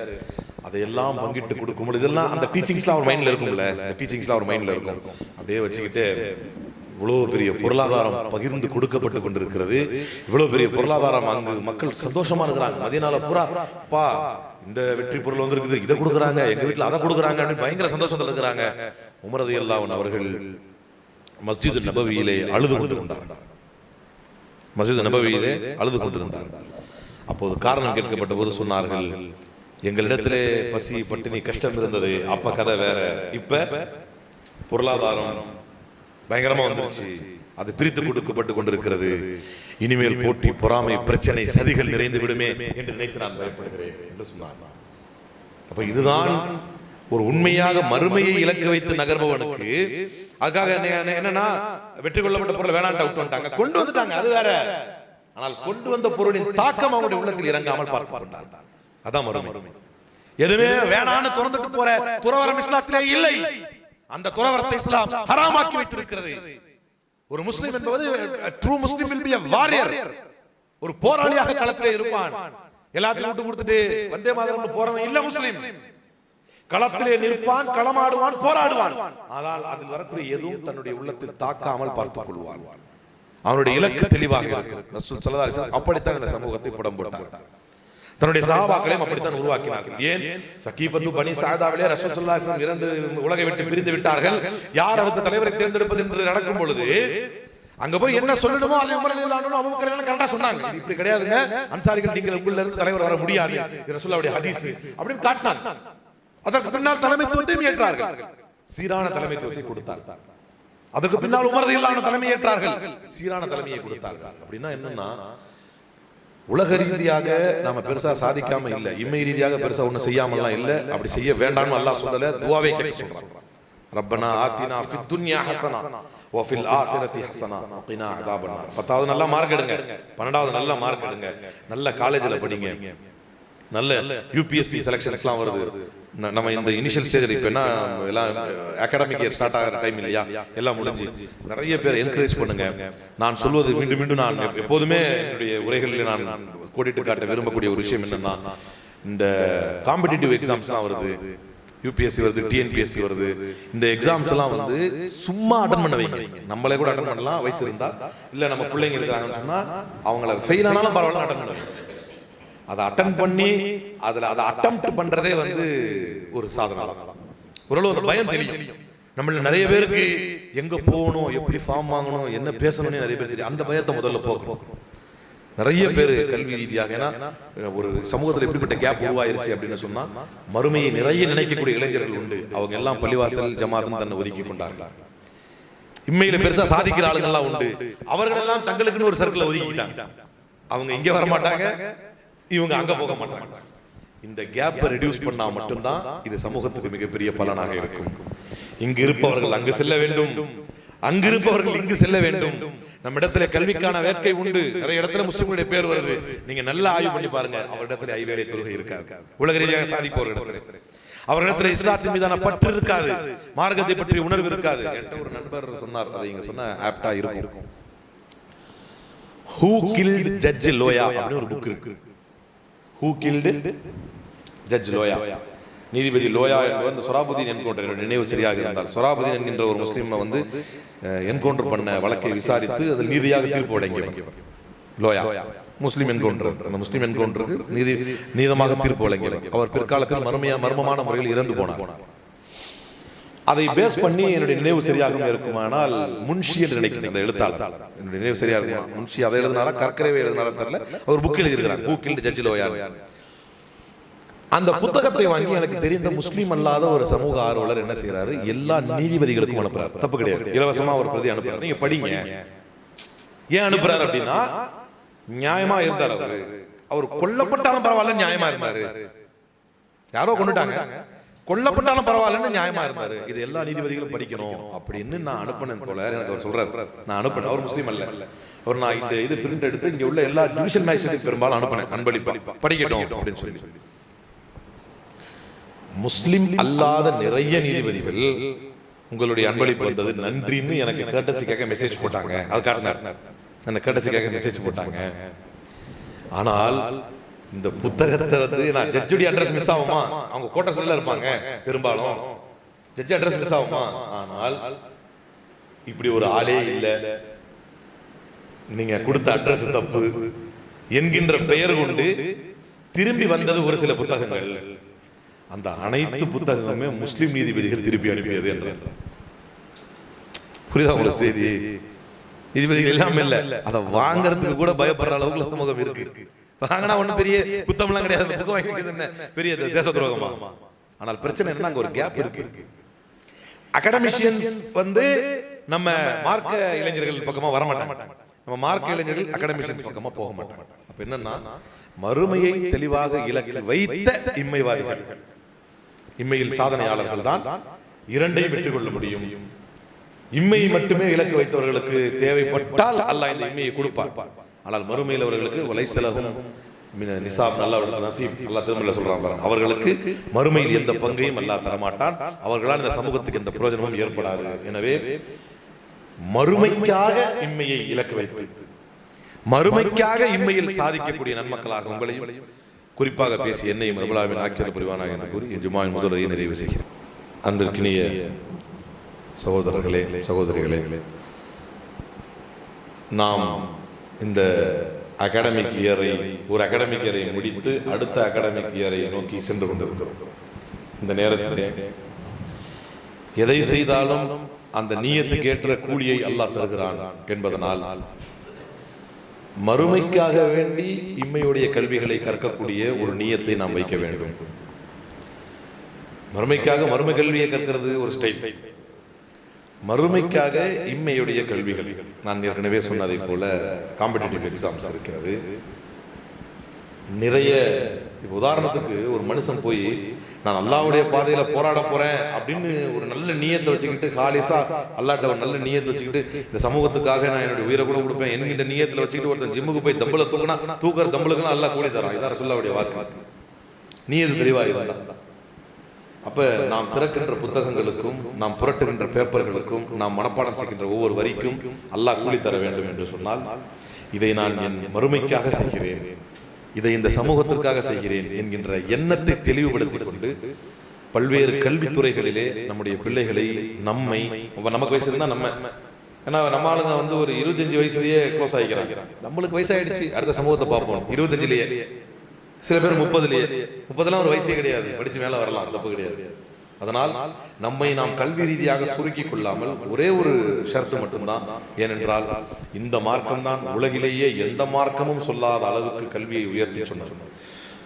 அதையெல்லாம் பங்கிட்டு கொடுக்கும். இதெல்லாம் அந்த டீச்சிங்ஸ்லாம் அவர் மைண்ட்ல இருக்கும்ல, இந்த டீச்சிங்ஸ்லாம் அவர் மைண்ட்ல இருக்கும். அப்படியே வச்சுக்கிட்டு இவ்வளவு பெரிய பொருளாதாரம் பகிர்ந்து கொடுக்கப்பட்டு கொண்டிருக்கிறது. இவ்வளவு பெரிய பொருளாதாரம், அங்கு மக்கள் சந்தோஷமா இருக்கிறாங்க. மதீனால பூரா பா இந்த வெற்றி பொருள் வந்திருக்குது, இதை கொடுக்குறாங்க, எங்க வீட்டுல அதை கொடுக்குறாங்க அப்படின்னு பயங்கர சந்தோஷத்துல இருக்கிறாங்க. உமர் ரலியல்லாஹு அன்ஹு அவர்கள் மஸ்ஜித் நபவியிலே அழுது கொண்டிருந்தார். மஸ்ஜித் நபவியிலே அழுது கொண்டிருந்தார். அப்போது காரணம் கேட்கப்பட்ட போது சொன்னார்கள், எங்களிடத்திலே பசி பட்டினி கஷ்டம் இருந்தது, அப்ப கதை வேற, இப்ப பொருளாதாரம் பயங்கரமா வந்துருச்சு, அது பிரித்து கொடுக்கப்பட்டு கொண்டிருக்கிறது. இனிமேல் போட்டி, பொறாமை, பிரச்சனை, சதிகள் நிறைந்து விடுமே என்று நினைத்து நான் பயப்படுகிறேன் என்று சொன்னார். அப்ப இதுதான் ஒரு உண்மையாக மறுமையை இலக்கு வைத்து நகர்பவனுக்கு. அதுக்காக என்னன்னா, வெற்றி கொள்ளப்பட்ட பொருளை வேணான்ட்டு விட்டு வந்துட்டாங்க, கொண்டு வந்துட்டாங்க, அது வேற. ஆனால் கொண்டு வந்த பொருளின் தாக்கம் அவருடைய உள்ளத்தில் இறங்காமல் பார்த்து கொண்டார். அதான் மறுமை. எதுவுமே வேணான்னு திறந்துட்டு போற துறவரம் இஸ்லாத்திலே இல்லை. அந்த துறவரத்தை இஸ்லாம் ஹராமாக்கி வைத்திருக்கிறது. ஒரு முஸ்லிம் என்பது true Muslim will be a warrior, ஒரு போராளியாக களத்திலே இருப்பான். எல்லாத்தையும் விட்டு கொடுத்துட்டு வந்தே மாதரம்னு போறவன் இல்ல முஸ்லிம். களத்திலே நிற்பான், களமாடுவான், போராடுவான். ஆனால் அதில் வரக்கூடிய எதுவும் தன்னுடைய உள்ளத்தில் தாக்காமல் பார்த்துக் கொள்வான். அவனுடைய இலக்கு தெளிவாக இருக்கும். ரசூல் ஸல்லல்லாஹு அலைஹி வஸல்லம் அப்படித்தான் இந்த சமூகத்தை படம் போட்டார். தன்னுடைய சஹாபாக்களையும் அப்படித்தான் உருவாக்கினார்கள். ஏன் சகீஃபத்து பனி சாதாவிலே ரசூல் ஸல்லல்லாஹு அலைஹி வஸல்லம் இறந்து உலகை விட்டு பிரிந்து விட்டார்கள். யார் அடுத்த தலைவரை தேர்ந்தெடுப்பது என்று நடக்கும் பொழுது அங்க போய் என்ன சொல்லணுமோ அதை உமர் ரலியல்லாஹு அன்ஹு அபூபக்கர் எல்லாம் கரெக்ட்டா சொன்னாங்க. இது இப்படி கிடையாதுங்க, அன்சாரிகள் நீங்கள் உள்ள இருந்து தலைவர் வர முடியாது, இது ரசூலுல்லாஹ்வுடைய ஹதீஸ் அப்படின்னு காட்டினாங்க. அதற்கு பின்னால் தலைமைத்துவத்தை ஏற்றார்கள், சீரான தலைமைத்துவத்தை கொடுத்தார்கள். அதற்கு பின்னால் உமர் ரலியல்லாஹு அன்ஹு தலைமை ஏற்றார்கள், சீரான தலைமையை கொடுத்தார்கள். அப்படின்னா என்னன்னா, உலக ரீதியாக நாம பெருசா சாதிக்காம இல்ல, இம்மை ரீதியாக பெருசா ஒண்ணு செய்யாமலாம் இல்ல. அப்படி செய்ய வேண்டாம்னு அல்லாஹ் சொல்லல, துஆவே கேட்க சொல்றான். ரப்பனா ஆத்தினா ஃபித் துன்யா ஹஸனா வ ஃபில் ஆখিরাতি ஹஸனா வ கினா அஸாபன்னார். 10வது நல்ல மார்க் எடுங்க, 12வது நல்ல மார்க் எடுங்க, நல்ல காலேஜ்ல படிங்க, நல்ல யூபிஎஸ்சி செலக்ஷன்ஸ்லாம் வருது. நம்ம இந்த இனிஷியல் ஸ்டேஜில் இப்போ என்ன எல்லாம் அகாடமிக் இயர் ஸ்டார்ட் ஆகிற டைம் இல்லையா, எல்லாம் முடிஞ்சு நிறைய பேர் என்கரேஜ் பண்ணுங்க. நான் சொல்வது மீண்டும் மீண்டும் நான் எப்போதுமே என்னுடைய உரைகளில் நான் கோடிட்டு காட்ட விரும்பக்கூடிய ஒரு விஷயம் என்னன்னா, இந்த காம்படிட்டிவ் எக்ஸாம்ஸ்லாம் வருது, யூபிஎஸ்சி வருது, டிஎன்பிஎஸ்சி வருது. இந்த எக்ஸாம்ஸ் எல்லாம் வந்து சும்மா அட்டன் பண்ண வைங்க. நம்மளே கூட அட்டன் பண்ணலாம் வயசு இருந்தா, இல்லை நம்ம பிள்ளைங்க இருக்காங்கன்னு சொன்னா அவங்கள ஃபெயில் ஆனாலும் பரவாயில்ல அட்டன் பண்ண வைங்க. அதை அட்டன் பண்ணி அதை அட்டெம்ப்ட் பண்றதே வந்து ஒரு சாதனை தான். ஓரளவு அந்த பயம் தெரியும். நம்மள நிறைய பேருக்கு எங்க போகணும், எப்படி ஃபார்ம் வாங்கணும், என்ன பேசணும்னு நிறைய பேர் தெரியும். அந்த பயத்தை முதல்ல போக்கணும். நிறைய பேர் கல்வி ரீதியாக, ஏன்னா ஒரு சமூகத்தில் எப்படிப்பட்ட கேப் உருவாயிருச்சு அப்படின்னு சொன்னா, மறுமையை நிறைய நினைக்கக்கூடிய இளைஞர்கள் உண்டு. அவங்க எல்லாம் பள்ளிவாசல் ஜமாத்தும் தன்னை ஒதுக்கி கொண்டார்கள். இம்மையில பெருசா சாதிக்கிற ஆளுங்கள்லாம் உண்டு. அவர்கள் எல்லாம் தங்களுக்குன்னு ஒரு சர்க்கிளை ஒதுக்கிட்டாங்க. அவங்க இங்க வர மாட்டாங்க, இவங்க அங்க போக மாட்டாங்க. இந்த கேப்பை ரெடியூஸ் பண்ணா மட்டும்தான் இது சமூகத்துக்கு மிகப்பெரிய பலனாக இருக்கும். இங்கு இருப்பவர்கள் அங்கு செல்ல வேண்டும், அங்கு இருப்பவர்கள் இங்கு செல்ல வேண்டும். நம்ம இடத்துல கல்விக்கான வேட்கை உண்டு. நிறைய இடத்துல முஸ்லிம்களுடைய பேர் வருது. நீங்க நல்லா ஆய்வு பண்ணி பாருங்க, அவரிடத்துல ஐவேளை தொழுகை இருக்காது. உலக ரீதியாக சாதிப்பவர் இடத்துல அவரிடத்துல இஸ்லாத்தின் மீதான பற்று இருக்காது, மார்க்கத்தை பற்றி உணர்வு இருக்காது. என்கிட்ட ஒரு நண்பர் சொன்னார், அதை இங்க சொன்ன ஆப்டா இருக்கும். Who Killed Judge Loya அப்படின்னு ஒரு புக் இருக்கு. Who Killed Judge Loya, நீதிபதி லோயா என்பவர் இந்த சொராபுதீன் என்கவுண்டர், நினைவு சரியாக இருந்தால் சொராபுதீன் என்கின்ற ஒரு முஸ்லீமை வந்து என்கவுண்டர் பண்ண வழக்கை விசாரித்து அதில் நீதியாக தீர்ப்பு வழங்கியவர் லோயா. முஸ்லீம் என்கவுண்டர், அந்த முஸ்லீம் என்கவுண்டருக்கு நீதமாக தீர்ப்பு வழங்கியவர். அவர் பிற்காலத்தில் மர்மமான முறையில் இறந்து போனார். அதை பேஸ் பண்ணி என்னுடைய நினைவு சரியாக இருக்குமானால் முன்ஷி என்று நினைக்கிறேன் அந்த எழுத்தாளர், என்னுடைய நினைவு சரியாக இருக்குமா முன்ஷி அதை எழுதினாரா கற்கரவே எழுதினாரா தெரியல, அவர் புக் எழுதியிருக்கிறார் Who Killed Judge Loya. அந்த புத்தகத்தை வாங்கி எனக்கு தெரிந்த முஸ்லீம் அல்லாத ஒரு சமூக ஆர்வலர் என்ன செய்யறாரு, எல்லா நீதிபதிகளுக்கும் அனுப்புறாரு. தப்பு கிடையாது, இலவசமா ஒரு பிரதி அனுப்புறாரு, நீங்க படிங்க. ஏன் அனுப்புறாரு அப்படின்னா, நியாயமா இருந்தார் அவரு. அவர் கொல்லப்பட்டாலும் பரவாயில்ல நியாயமா இருந்தாரு. யாரோ கொண்டுட்டாங்க, கொல்லப்பட்டாலும் பரவாயில்லன்னு நியாயமா இருந்தாரு. இது எல்லா நீதிபதிகளும் படிக்கணும் அப்படின்னு நான் அனுப்பினேன் போல எனக்கு அவர் சொல்றாரு. நான் அனுப்பினேன், அவர் முஸ்லீம் அல்ல. அவர் நான் இந்த இது பிரிண்ட் எடுத்து இங்க உள்ள எல்லா ஜுடிஷியல் மேஜிஸ்ட்ரேட் பெரும்பாலும் அனுப்பினேன், அன்பளிப்பா படிக்கட்டும் அப்படின்னு சொல்லி. முஸ்லிம் அல்லாத நிறைய நீதிபதிகள் உங்களுடைய அன்பளிப்பு வந்தது நன்றின்னு எனக்கு கேட்டசிக்காக மெசேஜ் போட்டாங்க. அது காட்டினார், அந்த கேட்டசிக்காக மெசேஜ் போட்டாங்க. ஆனால் இந்த புத்தகத்தை வந்து நான் ஜட்ஜுடைய அட்ரஸ் மிஸ் ஆகுமா, அவங்க கோட்டர்ஸ்ல இருப்பாங்க பெரும்பாலும், ஜட்ஜ் அட்ரஸ் மிஸ் ஆகுமா. ஆனால் இப்படி ஒரு ஆளே இல்லை, நீங்க கொடுத்த அட்ரஸ் தப்பு என்கின்ற பெயர் கொண்டு திரும்பி வந்தது ஒரு சில புத்தகங்கள். அந்த அனைத்து புத்தகங்களுமே முஸ்லிம் நீதிபதிகள் திருப்பி அனுப்பியது என்றார். புரியுதா உங்களுக்கு செய்தி? நீதிபதிகள் எல்லாமே இல்ல, அதை வாங்கறதுக்கு கூட பயப்படுற அளவுக்கு சமூகம் இருக்கு. வாங்கினா ஒன்றும் பெரிய குத்தம்லாம் கிடையாது, புத்தகம் வாங்கிக்கிறது என்ன பெரிய தேச துரோகமா? ஆனால் பிரச்சனை என்ன, அங்க ஒரு கேப் இருக்கு. அகாடமிஷியன்ஸ் வந்து நம்ம மார்க்க இளைஞர்கள் பக்கமா வர மாட்டாங்க, நம்ம மார்க்க இளைஞர்கள் அகாடமிஷியன்ஸ் பக்கமா போக மாட்டாங்க. அப்ப என்னன்னா, மறுமையை தெளிவாக இலக்கு வைத்த இம்மைவாதிகள், இம்மையில் சாதனையாளர்கள் தான் இரண்டையும் வெற்றி கொள்ள முடியும். இம்மையை மட்டுமே இலக்கு வைத்தவர்களுக்கு தேவைப்பட்டால் அல்லாஹ் இந்த இம்மையை கொடுப்பார். ஆனால் மறுமையில் அவர்களுக்கு வலைசலகும் நிசாப் நல்லா நசீப் அல்லாஹ் திருமலையில சொல்றாங்க, அவர்களுக்கு மறுமையில் எந்த பங்கையும் அல்லாஹ் தரமாட்டான். அவர்களால் இந்த சமூகத்துக்கு எந்த பிரயோஜனமும் ஏற்படாது. எனவே மறுமைக்காக இம்மையை இலக்கு வைத்து மறுமைக்காக இம்மையில் சாதிக்கக்கூடிய நன்மக்களாக உங்களையும் குறிப்பாக பேசி என்னையும் ரபுல்லாவின் ஆக்கிர புரிவானாக என்று கூறி என் ஜும்மாவின் முதலுரையை நிறைவு செய்கிறேன். அன்பிற்கினிய சகோதரர்களே, சகோதரிகளே, நாம் இந்த அகாடமிக் இயரை ஒரு அகாடமிக் இயரை முடித்து அடுத்த அகாடமிக் இயரை நோக்கி சென்று கொண்டிருக்கிறோம். இந்த நேரத்திலே எதை செய்தாலும் அந்த நீயத்துக்கு ஏற்ற கூலியை அல்லாஹ் தருகிறான் என்பதனால் மறுமைக்காக வேண்டி இம்மையுடைய கல்விகளை கற்கக்கூடிய ஒரு நீயத்தை நாம் வைக்க வேண்டும். மறுமைக்காக மறுமை கல்வியை கற்கிறது ஒரு ஸ்டைல், மறுமைக்காக இம்மையுடைய கல்விகளை நான் ஏற்கனவே சொன்னதை போல காம்படிட்டிவ் எக்ஸாம்ஸ் இருக்கிறது. நிறைய உதாரணத்துக்கு ஒரு மனுஷன் போய் நான் அல்லாஹ்வுடைய பாதையில போராட போறேன் அப்படின்னு ஒரு நல்ல நியத்தை வச்சுக்கிட்டு ஹாலிசா அல்லாஹ்ட்ட ஒரு நல்ல நியத்தை வச்சுக்கிட்டு இந்த சமூகத்துக்காக நான் என்னுடைய உயிரை கூட கொடுப்பேன் என்கின்ற நியத்துல வச்சுக்கிட்டு ஒருத்தன் ஜிம்முக்கு போய் தம்பளை தூக்கினா தூக்குற தம்பளுக்குன்னு அல்லாஹ் கூலி தரான். இதான் ரசூலுல்லாஹ்வுடைய வாக்கு. நியத்து தெளிவா இருந்தா அப்ப நாம் திறக்கின்ற புத்தகங்களுக்கும் நாம் புரட்டுகின்ற பேப்பர்களுக்கும் நாம் மனப்பாடம் செய்கின்ற ஒவ்வொரு வரிக்கும் அல்லாஹ் கூலி தர வேண்டும் என்று சொன்னால் இதை நான் என் மறுமைக்காக செய்கிறேன், இதை இந்த சமூகத்திற்காக செய்கிறேன் என்கின்ற எண்ணத்தை தெளிவுபடுத்திக் கொண்டு பல்வேறு கல்வித்துறைகளிலே நம்முடைய பிள்ளைகளை நமக்கு வயசு இருந்தா ஏன்னா நம்ம ஆளுங்க வந்து ஒரு 25 வயசுலயே க்ளோஸ் ஆகிக்கிறாங்க. நம்மளுக்கு வயசாயிடுச்சு, அடுத்த சமூகத்தை பார்ப்போம். 25லயே, சில பேர் 30 ஒரு வயசே கிடையாது, படிச்சு மேல வரலாம், தப்பு கிடையாது. அதனால் நம்மை நாம் கல்வி ரீதியாக சுருக்கிக் கொள்ளாமல் ஒரே ஒரு ஷர்த்து மட்டும்தான். ஏனென்றால் இந்த மார்க்கம் தான் உலகிலேயே எந்த மார்க்கமும் சொல்லாத அளவுக்கு கல்வியை உயர்த்தி சொன்னது.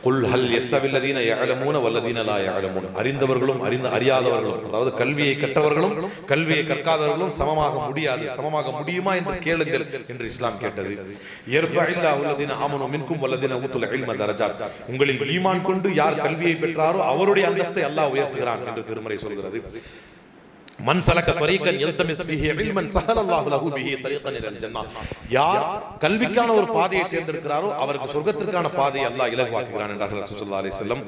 குல் ஹல் யஸ்தவில்லதீன யஅலமூன வல்லதீன லா யஅலமூன். அறிந்தவர்களும் அறியாதவர்களும், அதாவது கல்வியை கற்றவர்களும் கல்வியை கற்காதவர்களும் சமமாக முடியாது, சமமாக முடியுமா என்று கேளுங்கள் என்று இஸ்லாம் கேட்டது. யர்ஃபஇல்லாஹு அல்லதீன ஆமனூ மின்கும் வல்லதீன ஊத்துல் இல்ம தரஜாத். உங்களில் ஈமான் கொண்டு யார் கல்வியை பெற்றாரோ அவருடைய அந்தஸ்தை அல்லாஹ் உயர்த்துகிறான் என்று திருமறை சொல்கிறது. மன் சலக தரீகன் யல்தமிஸ் ஃபீஹி இல்மன் ஸஹலல்லாஹு லஹு பிஹி தரீகன் இலல் ஜன்னah. யார் கல்விக்கான ஒரு பாதையை தேர்ந்தெடுக்கிறாரோ அவருக்கு சொர்க்கத்திற்கான பாதையை அல்லாஹ் இலகுவாக்குகிறான் என்றார்கள் ரசூலுல்லாஹி ஸல்லல்லாஹு அலைஹி வஸல்லம்.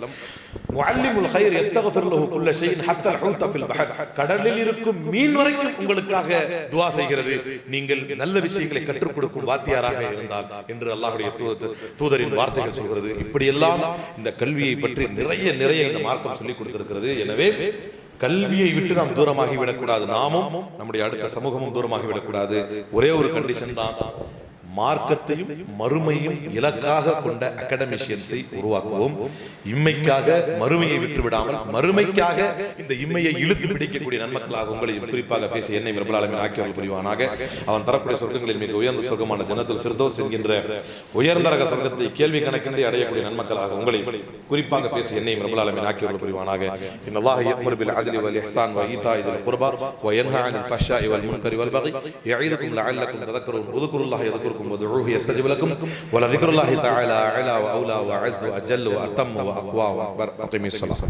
முஅல்லிமுல் கைர் யஸ்தக்ஃபிர் லஹு குல்ல ஷைஇன் ஹத்தா அல்-ஹூத ஃபில் பஹர். கடலில் இருக்கும் மீன் வரைக்கும் உங்களுக்காக துஆ செய்கிறது, நீங்கள் நல்ல விஷயங்களை கற்றுக் கொடுக்கும் வாத்தியாராக இருந்தால் என்று அல்லாஹ்வுடைய தூதரின் வார்த்தைகள் சொல்கிறது. இப்படி எல்லாம் இந்த கல்வியை பற்றி நிறைய இந்த மார்க்கம் சொல்லிக் கொடுத்திருக்கிறது. எனவே கல்வியை விட்டு நாம் தூரமாகி விடக்கூடாது, நாமும் நம்முடைய அடுத்த சமூகமும் தூரமாகி விடக்கூடாது. ஒரே ஒரு கண்டிஷன் தான், மார்க்கத்தையும் மறுமையும் இலக்காக கொண்ட அகாடமிஷியன்ஸை உருவாக்குவோம். இம்மைக்காக மறுமையை விட்டு விடாமல் மறுமைக்காக இந்த இம்மையை இழுத்து பிடிக்கக்கூடிய நன்மக்களாக உங்களையும் குறிப்பாக பேசி என்னை ரப்பல் ஆலமீன் ஆக்கியவர்கள் புரிவானாக. அவன் தரக்கூடிய சொர்க்கங்களில் மிக உயர்ந்த சொர்க்கமான ஜன்னத்துல் ஃபிர்தௌஸ் என்கின்ற உயர்ந்தரக சொர்க்கத்தை கேள்வி கணக்கின்றி அடையக்கூடிய நன்மக்களாக உங்களை குறிப்பாக பேசி என்னை ரப்பல் ஆலமீன் ஆக்கியவர்கள் புரிவானாக. இன்னல்லாஹ யஅமுரு பில் அத்லி வல் இஹ்சான் வ ஈதாஇ தில் குர்பா வ யன்ஹா அனில் ஃபஹ்ஷாஇ வல் முன்கரி வல் பகி யஈதுக்கும் லஅல்லக்கும் ததக்கரூன். உذ்குருல்லாஹ யذ்குருக்கும் وادعوه يستجب لكم ولذكر الله تعالى أعلى وأولى وأعز وأجل وأتم وأقوى وأكبر. أقيموا الصلاة.